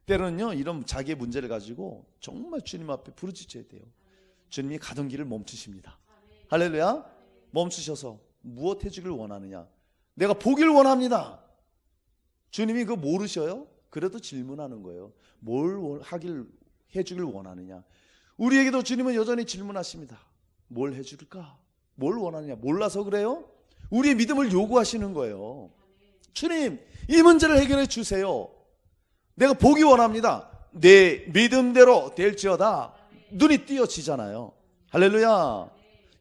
때로는요, 이런 자기의 문제를 가지고 정말 주님 앞에 부르짖어야 돼요. 주님이 가던 길을 멈추십니다. 할렐루야. 멈추셔서 무엇 해주길 원하느냐? 내가 보길 원합니다. 주님이 그거 모르셔요? 그래도 질문하는 거예요. 뭘 하길 해주길 원하느냐? 우리에게도 주님은 여전히 질문하십니다. 뭘 해줄까? 뭘 원하느냐? 몰라서 그래요? 우리의 믿음을 요구하시는 거예요. 주님, 이 문제를 해결해 주세요. 내가 보기 원합니다. 내 믿음대로 될지어다. 눈이 띄어지잖아요. 할렐루야.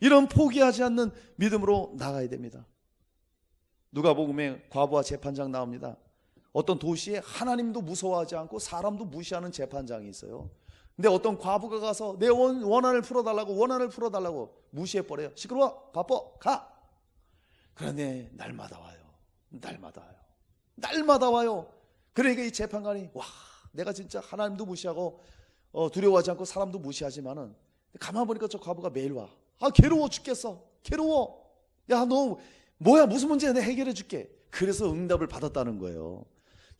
이런 포기하지 않는 믿음으로 나가야 됩니다. 누가복음에 과부와 재판장 나옵니다. 어떤 도시에 하나님도 무서워하지 않고 사람도 무시하는 재판장이 있어요. 근데 어떤 과부가 가서 내 원한을 풀어달라고 무시해버려요. 시끄러워, 바빠, 가. 그런데 날마다 와요. 그러니까 이 재판관이, 와, 내가 진짜 하나님도 무시하고 두려워하지 않고 사람도 무시하지만은 가만 보니까 저 과부가 매일 와. 아, 괴로워 죽겠어. 괴로워. 야, 너 뭐야, 무슨 문제야, 내가 해결해 줄게. 그래서 응답을 받았다는 거예요.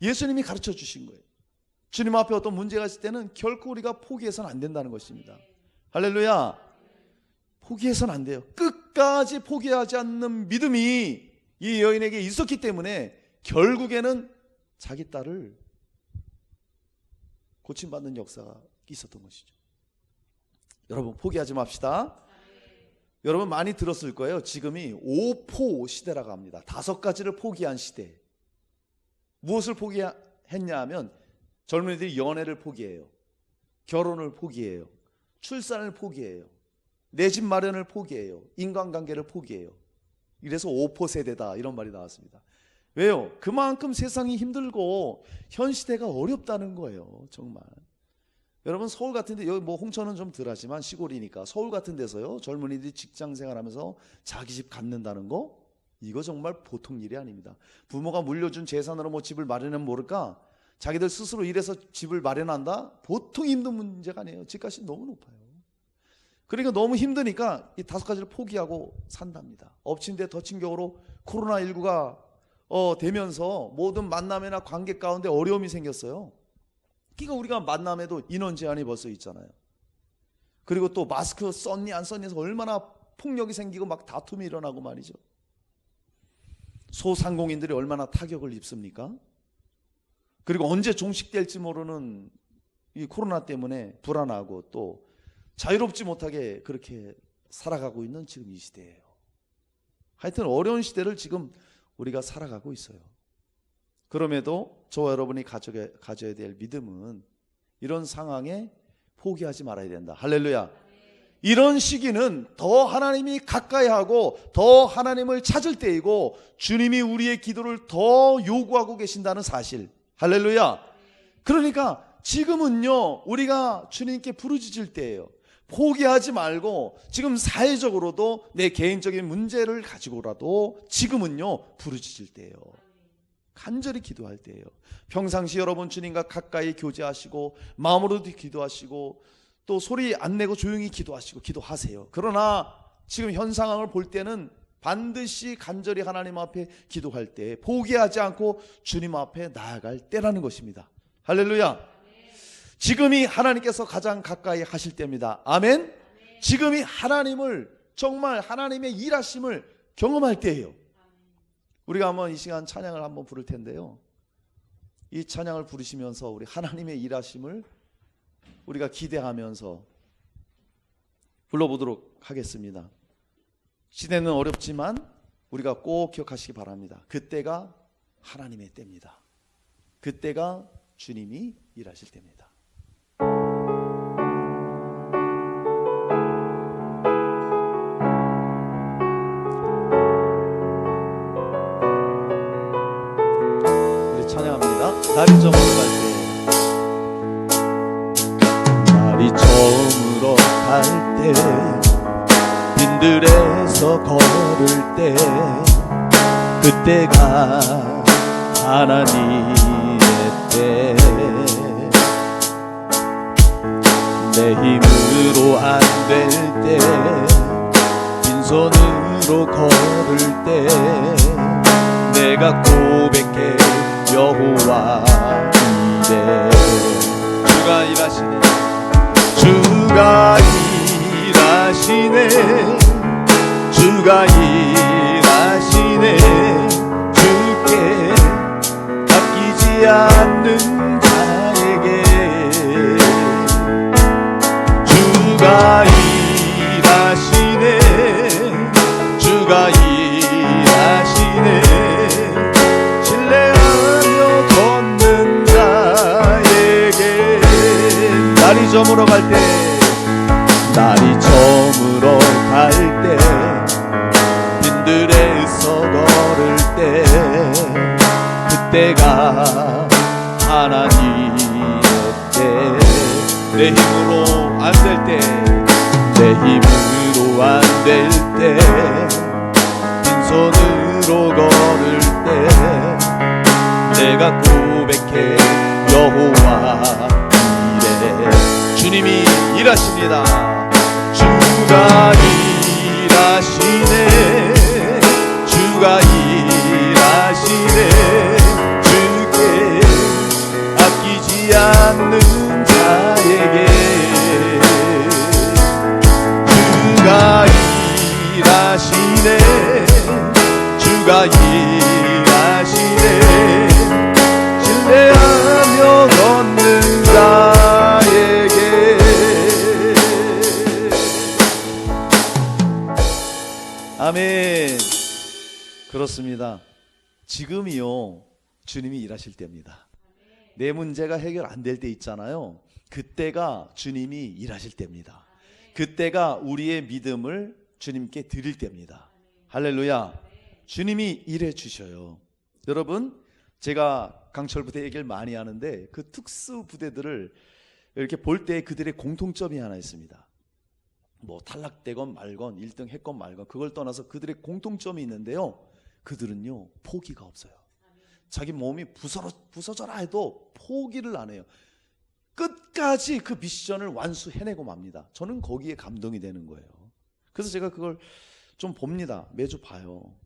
예수님이 가르쳐 주신 거예요. 주님 앞에 어떤 문제가 있을 때는 결코 우리가 포기해서는 안 된다는 것입니다. 할렐루야. 포기해서는 안 돼요. 끝까지 포기하지 않는 믿음이 이 여인에게 있었기 때문에 결국에는 자기 딸을 고침받는 역사가 있었던 것이죠. 여러분, 포기하지 맙시다. 여러분 많이 들었을 거예요. 지금이 5포 시대라고 합니다. 5가지를 포기한 시대. 무엇을 포기했냐 하면 젊은이들이 연애를 포기해요. 결혼을 포기해요. 출산을 포기해요. 내 집 마련을 포기해요. 인간관계를 포기해요. 이래서 5포 세대다 이런 말이 나왔습니다. 왜요? 그만큼 세상이 힘들고 현 시대가 어렵다는 거예요. 정말. 여러분, 서울 같은 데, 여기 뭐 홍천은 좀 덜하지만 시골이니까 서울 같은 데서요, 젊은이들이 직장 생활하면서 자기 집 갖는다는 거, 이거 정말 보통 일이 아닙니다. 부모가 물려준 재산으로 뭐 집을 마련하면 모를까, 자기들 스스로 일해서 집을 마련한다? 보통 힘든 문제가 아니에요. 집값이 너무 높아요. 그러니까 너무 힘드니까 이 5가지를 포기하고 산답니다. 엎친 데 덮친 격으로 코로나19가 되면서 모든 만남이나 관계 가운데 어려움이 생겼어요. 그러니까 우리가 만남에도 인원 제한이 벌써 있잖아요. 그리고 또 마스크 썼니 안 썼니 해서 얼마나 폭력이 생기고 막 다툼이 일어나고 말이죠. 소상공인들이 얼마나 타격을 입습니까? 그리고 언제 종식될지 모르는 이 코로나 때문에 불안하고 또 자유롭지 못하게 그렇게 살아가고 있는 지금 이 시대예요. 하여튼 어려운 시대를 지금 우리가 살아가고 있어요. 그럼에도 저와 여러분이 가져야 될 믿음은 이런 상황에 포기하지 말아야 된다. 할렐루야. 이런 시기는 더 하나님이 가까이 하고 더 하나님을 찾을 때이고 주님이 우리의 기도를 더 요구하고 계신다는 사실. 할렐루야. 그러니까 지금은요, 우리가 주님께 부르짖을 때예요. 포기하지 말고 지금 사회적으로도 내 개인적인 문제를 가지고라도 지금은요, 부르짖을 때예요. 간절히 기도할 때예요. 평상시 여러분 주님과 가까이 교제하시고 마음으로도 기도하시고 또 소리 안 내고 조용히 기도하시고 기도하세요. 그러나 지금 현 상황을 볼 때는 반드시 간절히 하나님 앞에 기도할 때 포기하지 않고 주님 앞에 나아갈 때라는 것입니다. 할렐루야. 지금이 하나님께서 가장 가까이 하실 때입니다. 아멘. 지금이 하나님을 정말 하나님의 일하심을 경험할 때예요. 우리가 한번 이 시간 찬양을 한번 부를 텐데요, 이 찬양을 부르시면서 우리 하나님의 일하심을 우리가 기대하면서 불러보도록 하겠습니다. 시대는 어렵지만 우리가 꼭 기억하시기 바랍니다. 그때가 하나님의 때입니다. 그때가 주님이 일하실 때입니다. 찬양합니다. 날이 저물어 갈 때, 날이 저물어 갈 때, 빈들에서 걸을 때, 그때가 하나님의 때. 내 힘으로 안 될 때, 빈손으로 믿음으로 걸을 때 내가 고백해 여호와 이래. 주가 일하시네, 주가 일하시네, 주가 일하시네. 주께 아끼지 않는 자에게 주가 일하시네, 주가 일하시네. 신뢰하며 걷는 자에게 날이 저물어 갈 때, 날이 저물어 갈 때, 빈들에서 걸을 때, 그때가 하나님의 때. 내 힘으로 안 될 때, 내 힘으로 안 될 때, 빈손으로 걸을 때 내가 고백해 여호와 이래. 주님이 일하십니다. 주가 일하시네, 주가 일하시네. 주께 아끼지 않는 자에게 주가 일하시네, 주가 일하시네. 신뢰하며 걷는 자에게. 아멘. 그렇습니다. 지금이요, 주님이 일하실 때입니다. 내 문제가 해결 안 될 때 있잖아요. 그때가 주님이 일하실 때입니다. 그때가 우리의 믿음을 주님께 드릴 때입니다. 할렐루야. 주님이 일해 주셔요. 여러분, 제가 강철 부대 얘기를 많이 하는데 그 특수 부대들을 이렇게 볼 때 그들의 공통점이 하나 있습니다. 뭐 탈락되건 말건 1등 했건 말건 그걸 떠나서 그들의 공통점이 있는데요, 그들은요 포기가 없어요. 자기 몸이 부서져라 해도 포기를 안 해요. 끝까지 그 미션을 완수해내고 맙니다. 저는 거기에 감동이 되는 거예요. 그래서 제가 그걸 좀 봅니다. 매주 봐요.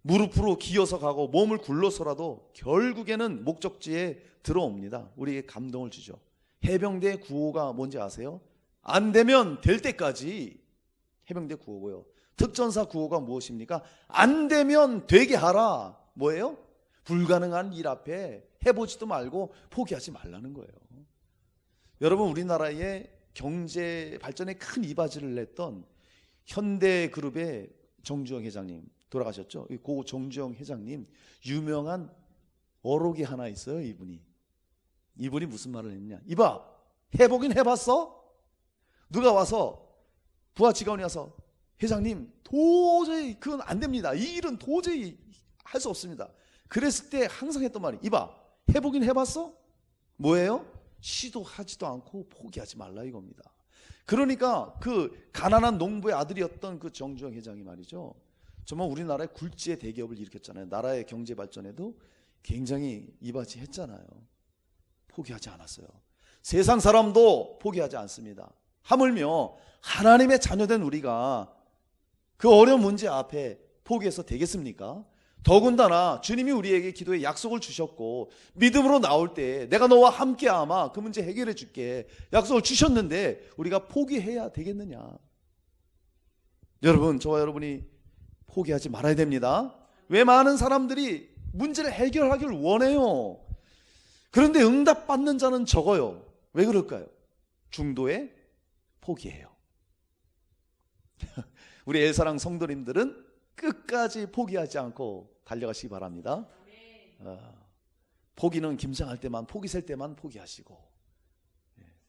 무릎으로 기어서 가고 몸을 굴러서라도 결국에는 목적지에 들어옵니다. 우리에게 감동을 주죠. 해병대 구호가 뭔지 아세요? 안 되면 될 때까지. 해병대 구호고요. 특전사 구호가 무엇입니까? 안 되면 되게 하라. 뭐예요? 불가능한 일 앞에 해보지도 말고 포기하지 말라는 거예요. 여러분, 우리나라의 경제 발전에 큰 이바지를 냈던 현대그룹의 정주영 회장님 돌아가셨죠? 고 정주영 회장님 유명한 어록이 하나 있어요. 이분이 무슨 말을 했냐? 이봐, 해보긴 해봤어? 누가 와서 부하 직원이 와서 회장님 도저히 그건 안 됩니다, 이 일은 도저히 할 수 없습니다, 그랬을 때 항상 했던 말이 이봐, 해보긴 해봤어? 뭐예요? 시도하지도 않고 포기하지 말라 이겁니다. 그러니까 그 가난한 농부의 아들이었던 그 정주영 회장이 말이죠, 정말 우리나라의 굴지의 대기업을 일으켰잖아요. 나라의 경제 발전에도 굉장히 이바지했잖아요. 포기하지 않았어요. 세상 사람도 포기하지 않습니다. 하물며 하나님의 자녀된 우리가 그 어려운 문제 앞에 포기해서 되겠습니까? 더군다나 주님이 우리에게 기도의 약속을 주셨고 믿음으로 나올 때 내가 너와 함께 아마 그 문제 해결해 줄게 약속을 주셨는데 우리가 포기해야 되겠느냐? 여러분, 저와 여러분이 포기하지 말아야 됩니다. 왜 많은 사람들이 문제를 해결하기를 원해요. 그런데 응답받는 자는 적어요. 왜 그럴까요? 중도에 포기해요. 우리 엘사랑 성도님들은 끝까지 포기하지 않고 달려가시기 바랍니다. 포기는 김장할 때만, 포기 셀 때만 포기하시고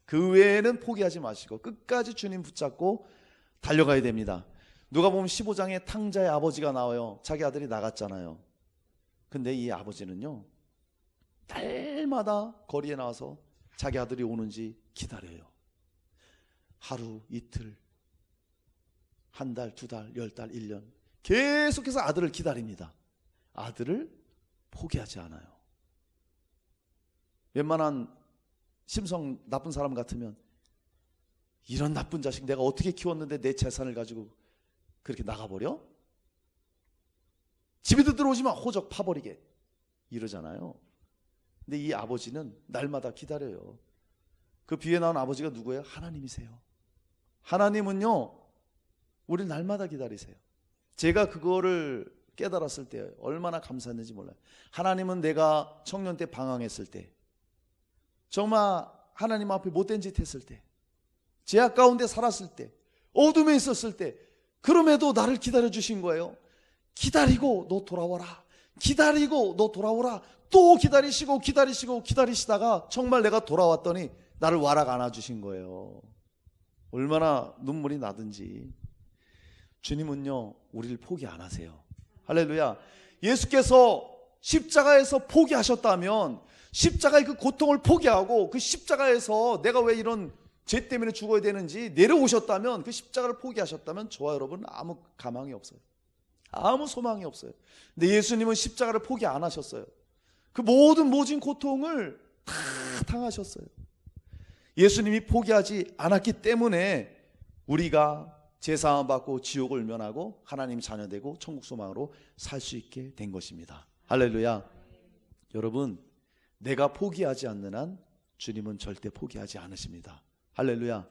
그 외에는 포기하지 마시고 끝까지 주님 붙잡고 달려가야 됩니다. 누가복음 15장에 탕자의 아버지가 나와요. 자기 아들이 나갔잖아요. 근데 이 아버지는요, 날마다 거리에 나와서 자기 아들이 오는지 기다려요. 하루, 이틀, 한 달, 두 달, 10달, 1년 계속해서 아들을 기다립니다. 아들을 포기하지 않아요. 웬만한 심성 나쁜 사람 같으면 이런 나쁜 자식 내가 어떻게 키웠는데 내 재산을 가지고 그렇게 나가버려? 집에도 들어오지 마, 호적 파버리게 이러잖아요. 근데 이 아버지는 날마다 기다려요. 그 비유에 나온 아버지가 누구예요? 하나님이세요. 하나님은요, 우리를 날마다 기다리세요. 제가 그거를 깨달았을 때 얼마나 감사했는지 몰라요. 하나님은 내가 청년 때 방황했을 때, 정말 하나님 앞에 못된 짓 했을 때, 죄악 가운데 살았을 때, 어둠에 있었을 때, 그럼에도 나를 기다려주신 거예요. 기다리고 너 돌아와라, 기다리고 너 돌아오라. 또 기다리시고 기다리시고 기다리시다가 정말 내가 돌아왔더니 나를 와락 안아주신 거예요. 얼마나 눈물이 나든지. 주님은요, 우리를 포기 안 하세요. 할렐루야. 예수께서 십자가에서 포기하셨다면, 십자가의 그 고통을 포기하고 그 십자가에서 내가 왜 이런 죄 때문에 죽어야 되는지 내려오셨다면, 그 십자가를 포기하셨다면 저와 여러분은 아무 가망이 없어요. 아무 소망이 없어요. 근데 예수님은 십자가를 포기 안 하셨어요. 그 모진 고통을 다 당하셨어요. 예수님이 포기하지 않았기 때문에 우리가 제사함 받고 지옥을 면하고 하나님 자녀되고 천국 소망으로 살 수 있게 된 것입니다. 할렐루야. 여러분, 내가 포기하지 않는 한 주님은 절대 포기하지 않으십니다. 할렐루야.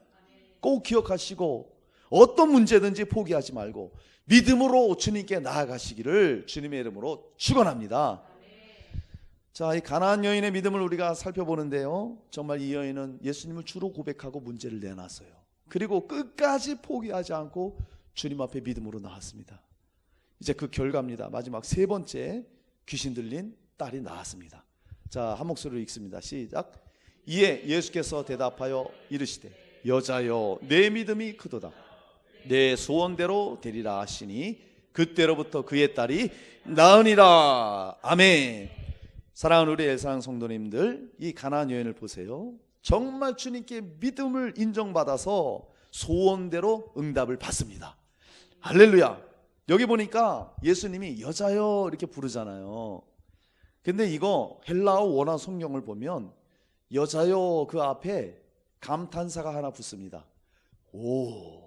꼭 기억하시고 어떤 문제든지 포기하지 말고 믿음으로 주님께 나아가시기를 주님의 이름으로 축원합니다. 자, 이 가나안 여인의 믿음을 우리가 살펴보는데요, 정말 이 여인은 예수님을 주로 고백하고 문제를 내놨어요. 그리고 끝까지 포기하지 않고 주님 앞에 믿음으로 나왔습니다. 이제 그 결과입니다. 마지막 세 번째, 귀신 들린 딸이 나왔습니다. 자, 한 목소리로 읽습니다. 시작. 이에 예수께서 대답하여 이르시되 여자여, 내 믿음이 크도다. 내 소원대로 되리라 하시니 그때로부터 그의 딸이 나으니라. 아멘. 사랑하는 우리 엘사랑 성도님들, 이 가나안 여인을 보세요. 정말 주님께 믿음을 인정받아서 소원대로 응답을 받습니다. 할렐루야. 여기 보니까 예수님이 여자여 이렇게 부르잖아요. 근데 이거 헬라어 원어 성경을 보면 여자여 그 앞에 감탄사가 하나 붙습니다. 오,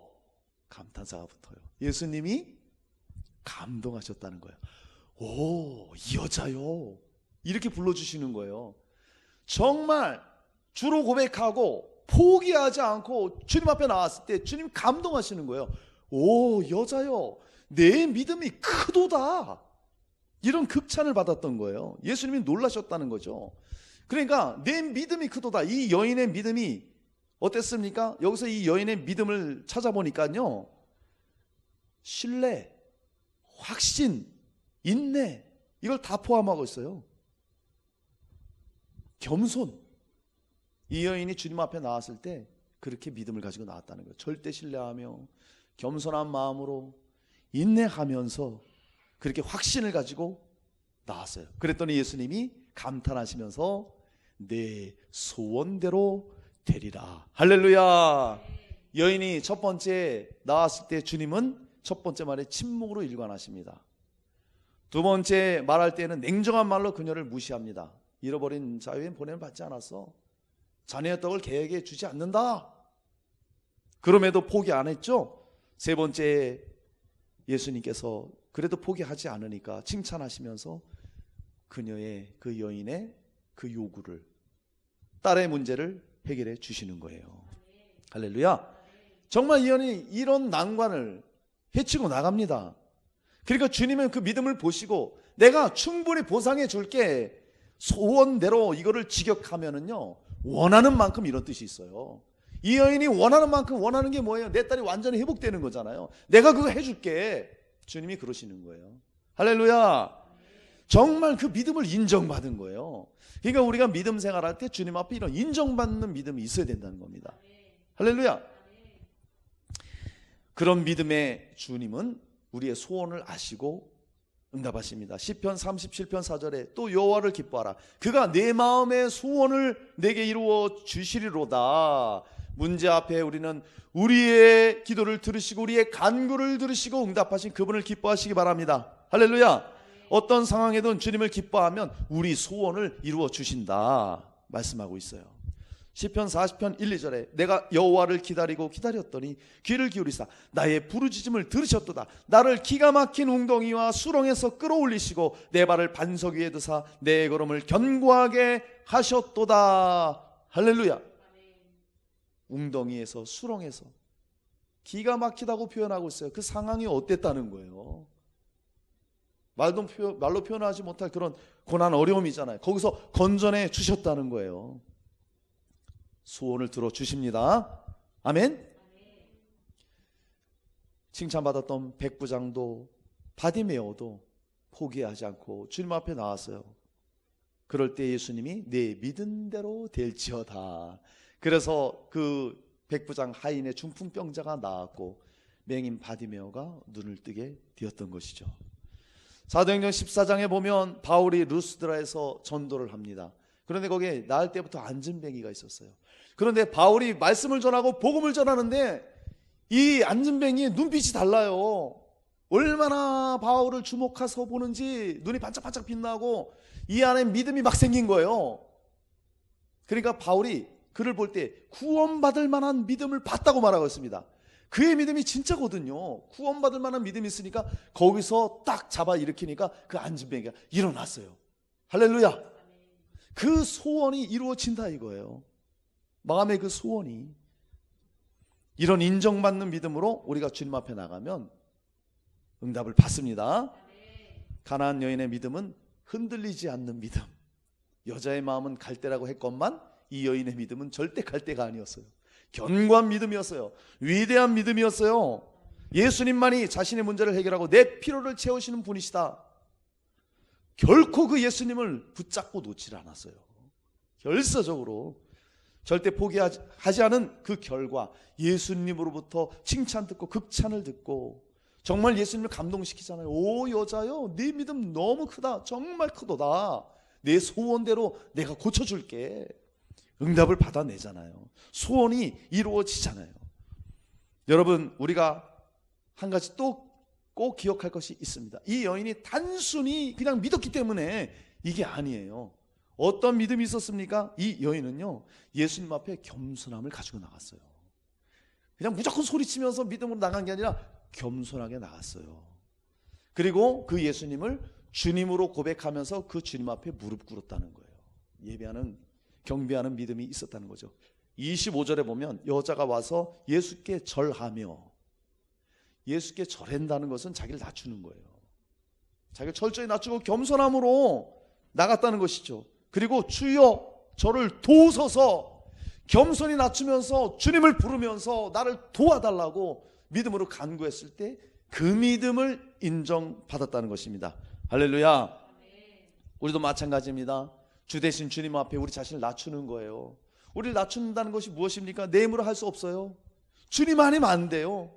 감탄사가 붙어요. 예수님이 감동하셨다는 거예요. 오, 여자요, 이렇게 불러주시는 거예요. 정말 주로 고백하고 포기하지 않고 주님 앞에 나왔을 때 주님 감동하시는 거예요. 오, 여자요, 내 믿음이 크도다. 이런 극찬을 받았던 거예요. 예수님이 놀라셨다는 거죠. 그러니까 내 믿음이 크도다. 이 여인의 믿음이 어땠습니까? 여기서 이 여인의 믿음을 찾아보니까요, 신뢰, 확신, 인내, 이걸 다 포함하고 있어요. 겸손. 이 여인이 주님 앞에 나왔을 때 그렇게 믿음을 가지고 나왔다는 거예요. 절대 신뢰하며 겸손한 마음으로 인내하면서 그렇게 확신을 가지고 나왔어요. 그랬더니 예수님이 감탄하시면서 내 소원대로 되리라. 할렐루야. 여인이 첫 번째 나왔을 때 주님은 첫 번째 말에 침묵으로 일관하십니다. 두 번째 말할 때는 냉정한 말로 그녀를 무시합니다. 잃어버린 자유인 보냄을 받지 않았어. 자네의 떡을 개에게 주지 않는다. 그럼에도 포기 안 했죠. 세 번째, 예수님께서 그래도 포기하지 않으니까 칭찬하시면서 그녀의, 그 여인의 그 요구를, 딸의 문제를 해결해 주시는 거예요. 할렐루야. 정말 이 여인이 이런 난관을 헤치고 나갑니다. 그러니까 주님은 그 믿음을 보시고 내가 충분히 보상해 줄게, 소원대로 이거를 직역하면은요, 원하는 만큼, 이런 뜻이 있어요. 이 여인이 원하는 만큼, 원하는 게 뭐예요? 내 딸이 완전히 회복되는 거잖아요. 내가 그거 해줄게. 주님이 그러시는 거예요. 할렐루야. 정말 그 믿음을 인정받은 거예요. 그러니까 우리가 믿음 생활할 때 주님 앞에 이런 인정받는 믿음이 있어야 된다는 겁니다. 할렐루야. 그런 믿음의 주님은 우리의 소원을 아시고 응답하십니다. 시편 37편 4절에 또 여호와를 기뻐하라. 그가 내 마음의 소원을 내게 이루어 주시리로다. 문제 앞에 우리는 우리의 기도를 들으시고 우리의 간구를 들으시고 응답하신 그분을 기뻐하시기 바랍니다. 할렐루야. 어떤 상황에든 주님을 기뻐하면 우리 소원을 이루어 주신다 말씀하고 있어요. 시편 40편 1, 2절에 내가 여호와를 기다렸더니 귀를 기울이사 나의 부르짖음을 들으셨도다. 나를 기가 막힌 웅덩이와 수렁에서 끌어올리시고 내 발을 반석 위에 드사 내 걸음을 견고하게 하셨도다. 할렐루야. 웅덩이에서 수렁에서 기가 막히다고 표현하고 있어요. 그 상황이 어땠다는 거예요. 말로 표현하지 못할 그런 고난 어려움이잖아요. 거기서 건져내 주셨다는 거예요. 소원을 들어주십니다. 아멘. 칭찬받았던 백부장도 바디메오도 포기하지 않고 주님 앞에 나왔어요. 그럴 때 예수님이 내 믿은 대로 될지어다. 그래서 그 백부장 하인의 중풍병자가 나았고 맹인 바디메오가 눈을 뜨게 되었던 것이죠. 사도행전 14장에 보면 바울이 루스드라에서 전도를 합니다. 그런데 거기에 나을 때부터 앉은뱅이가 있었어요. 그런데 바울이 말씀을 전하고 복음을 전하는데 이 앉은뱅이의 눈빛이 달라요. 얼마나 바울을 주목해서 보는지 눈이 반짝반짝 빛나고 이 안에 믿음이 막 생긴 거예요. 그러니까 바울이 그를 볼 때 구원받을 만한 믿음을 봤다고 말하고 있습니다. 그의 믿음이 진짜거든요. 구원받을 만한 믿음이 있으니까 거기서 딱 잡아 일으키니까 그 앉은뱅이가 일어났어요. 할렐루야. 그 소원이 이루어진다 이거예요. 마음의 그 소원이. 이런 인정받는 믿음으로 우리가 주님 앞에 나가면 응답을 받습니다. 가나안 여인의 믿음은 흔들리지 않는 믿음. 여자의 마음은 갈대라고 했건만 이 여인의 믿음은 절대 갈대가 아니었어요. 견고한 믿음이었어요. 위대한 믿음이었어요. 예수님만이 자신의 문제를 해결하고 내 필요를 채우시는 분이시다. 결코 그 예수님을 붙잡고 놓지 않았어요. 결사적으로 절대 포기하지 않은 그 결과 예수님으로부터 칭찬 듣고 극찬을 듣고 정말 예수님을 감동시키잖아요. 오 여자여 네 믿음 너무 크다. 정말 크도다. 내 소원대로 내가 고쳐줄게. 응답을 받아내잖아요. 소원이 이루어지잖아요. 여러분 우리가 한 가지 또 꼭 기억할 것이 있습니다. 이 여인이 단순히 그냥 믿었기 때문에 이게 아니에요. 어떤 믿음이 있었습니까? 이 여인은요 예수님 앞에 겸손함을 가지고 나갔어요. 그냥 무조건 소리치면서 믿음으로 나간 게 아니라 겸손하게 나갔어요. 그리고 그 예수님을 주님으로 고백하면서 그 주님 앞에 무릎 꿇었다는 거예요. 예배하는 경배하는 믿음이 있었다는 거죠. 25절에 보면 여자가 와서 예수께 절하며, 예수께 절한다는 것은 자기를 낮추는 거예요. 자기를 철저히 낮추고 겸손함으로 나갔다는 것이죠. 그리고 주여 저를 도우소서, 겸손히 낮추면서 주님을 부르면서 나를 도와달라고 믿음으로 간구했을 때 그 믿음을 인정받았다는 것입니다. 할렐루야. 우리도 마찬가지입니다. 주 대신 주님 앞에 우리 자신을 낮추는 거예요. 우리를 낮춘다는 것이 무엇입니까? 내 힘으로 할 수 없어요. 주님 아니면 안 돼요.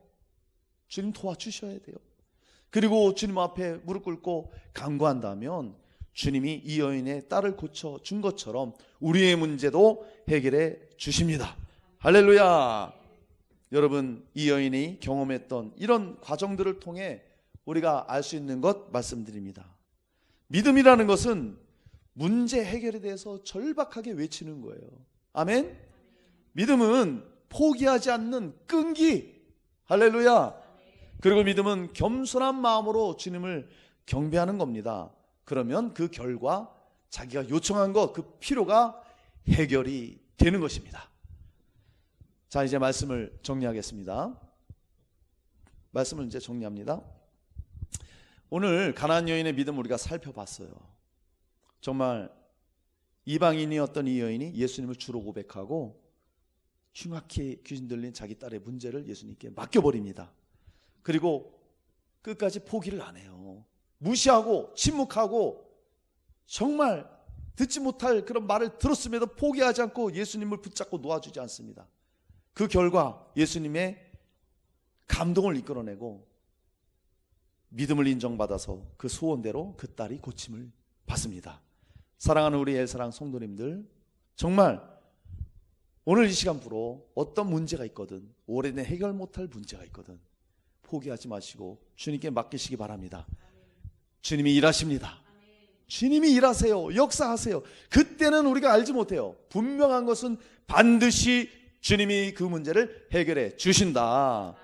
주님 도와주셔야 돼요. 그리고 주님 앞에 무릎 꿇고 간구한다면 주님이 이 여인의 딸을 고쳐준 것처럼 우리의 문제도 해결해 주십니다. 할렐루야. 여러분 이 여인이 경험했던 이런 과정들을 통해 우리가 알 수 있는 것 말씀드립니다. 믿음이라는 것은 문제 해결에 대해서 절박하게 외치는 거예요. 아멘. 믿음은 포기하지 않는 끈기. 할렐루야. 그리고 믿음은 겸손한 마음으로 주님을 경배하는 겁니다. 그러면 그 결과 자기가 요청한 것, 그 필요가 해결이 되는 것입니다. 자, 이제 말씀을 정리하겠습니다. 말씀을 이제 정리합니다. 오늘 가나안 여인의 믿음 우리가 살펴봤어요. 정말 이방인이었던 이 여인이 예수님을 주로 고백하고 흉악히 귀신 들린 자기 딸의 문제를 예수님께 맡겨버립니다. 그리고 끝까지 포기를 안 해요. 무시하고 침묵하고 정말 듣지 못할 그런 말을 들었음에도 포기하지 않고 예수님을 붙잡고 놓아주지 않습니다. 그 결과 예수님의 감동을 이끌어내고 믿음을 인정받아서 그 소원대로 그 딸이 고침을 받습니다. 사랑하는 우리 엘사랑 성도님들, 정말 오늘 이 시간부로 어떤 문제가 있거든, 오래된 해결 못할 문제가 있거든 포기하지 마시고 주님께 맡기시기 바랍니다. 주님이 일하십니다. 주님이 일하세요. 역사하세요. 그때는 우리가 알지 못해요. 분명한 것은 반드시 주님이 그 문제를 해결해 주신다.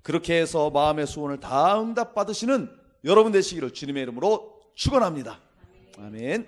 그렇게 해서 마음의 소원을 다 응답받으시는 여러분 되시기를 주님의 이름으로 축원합니다. 아멘.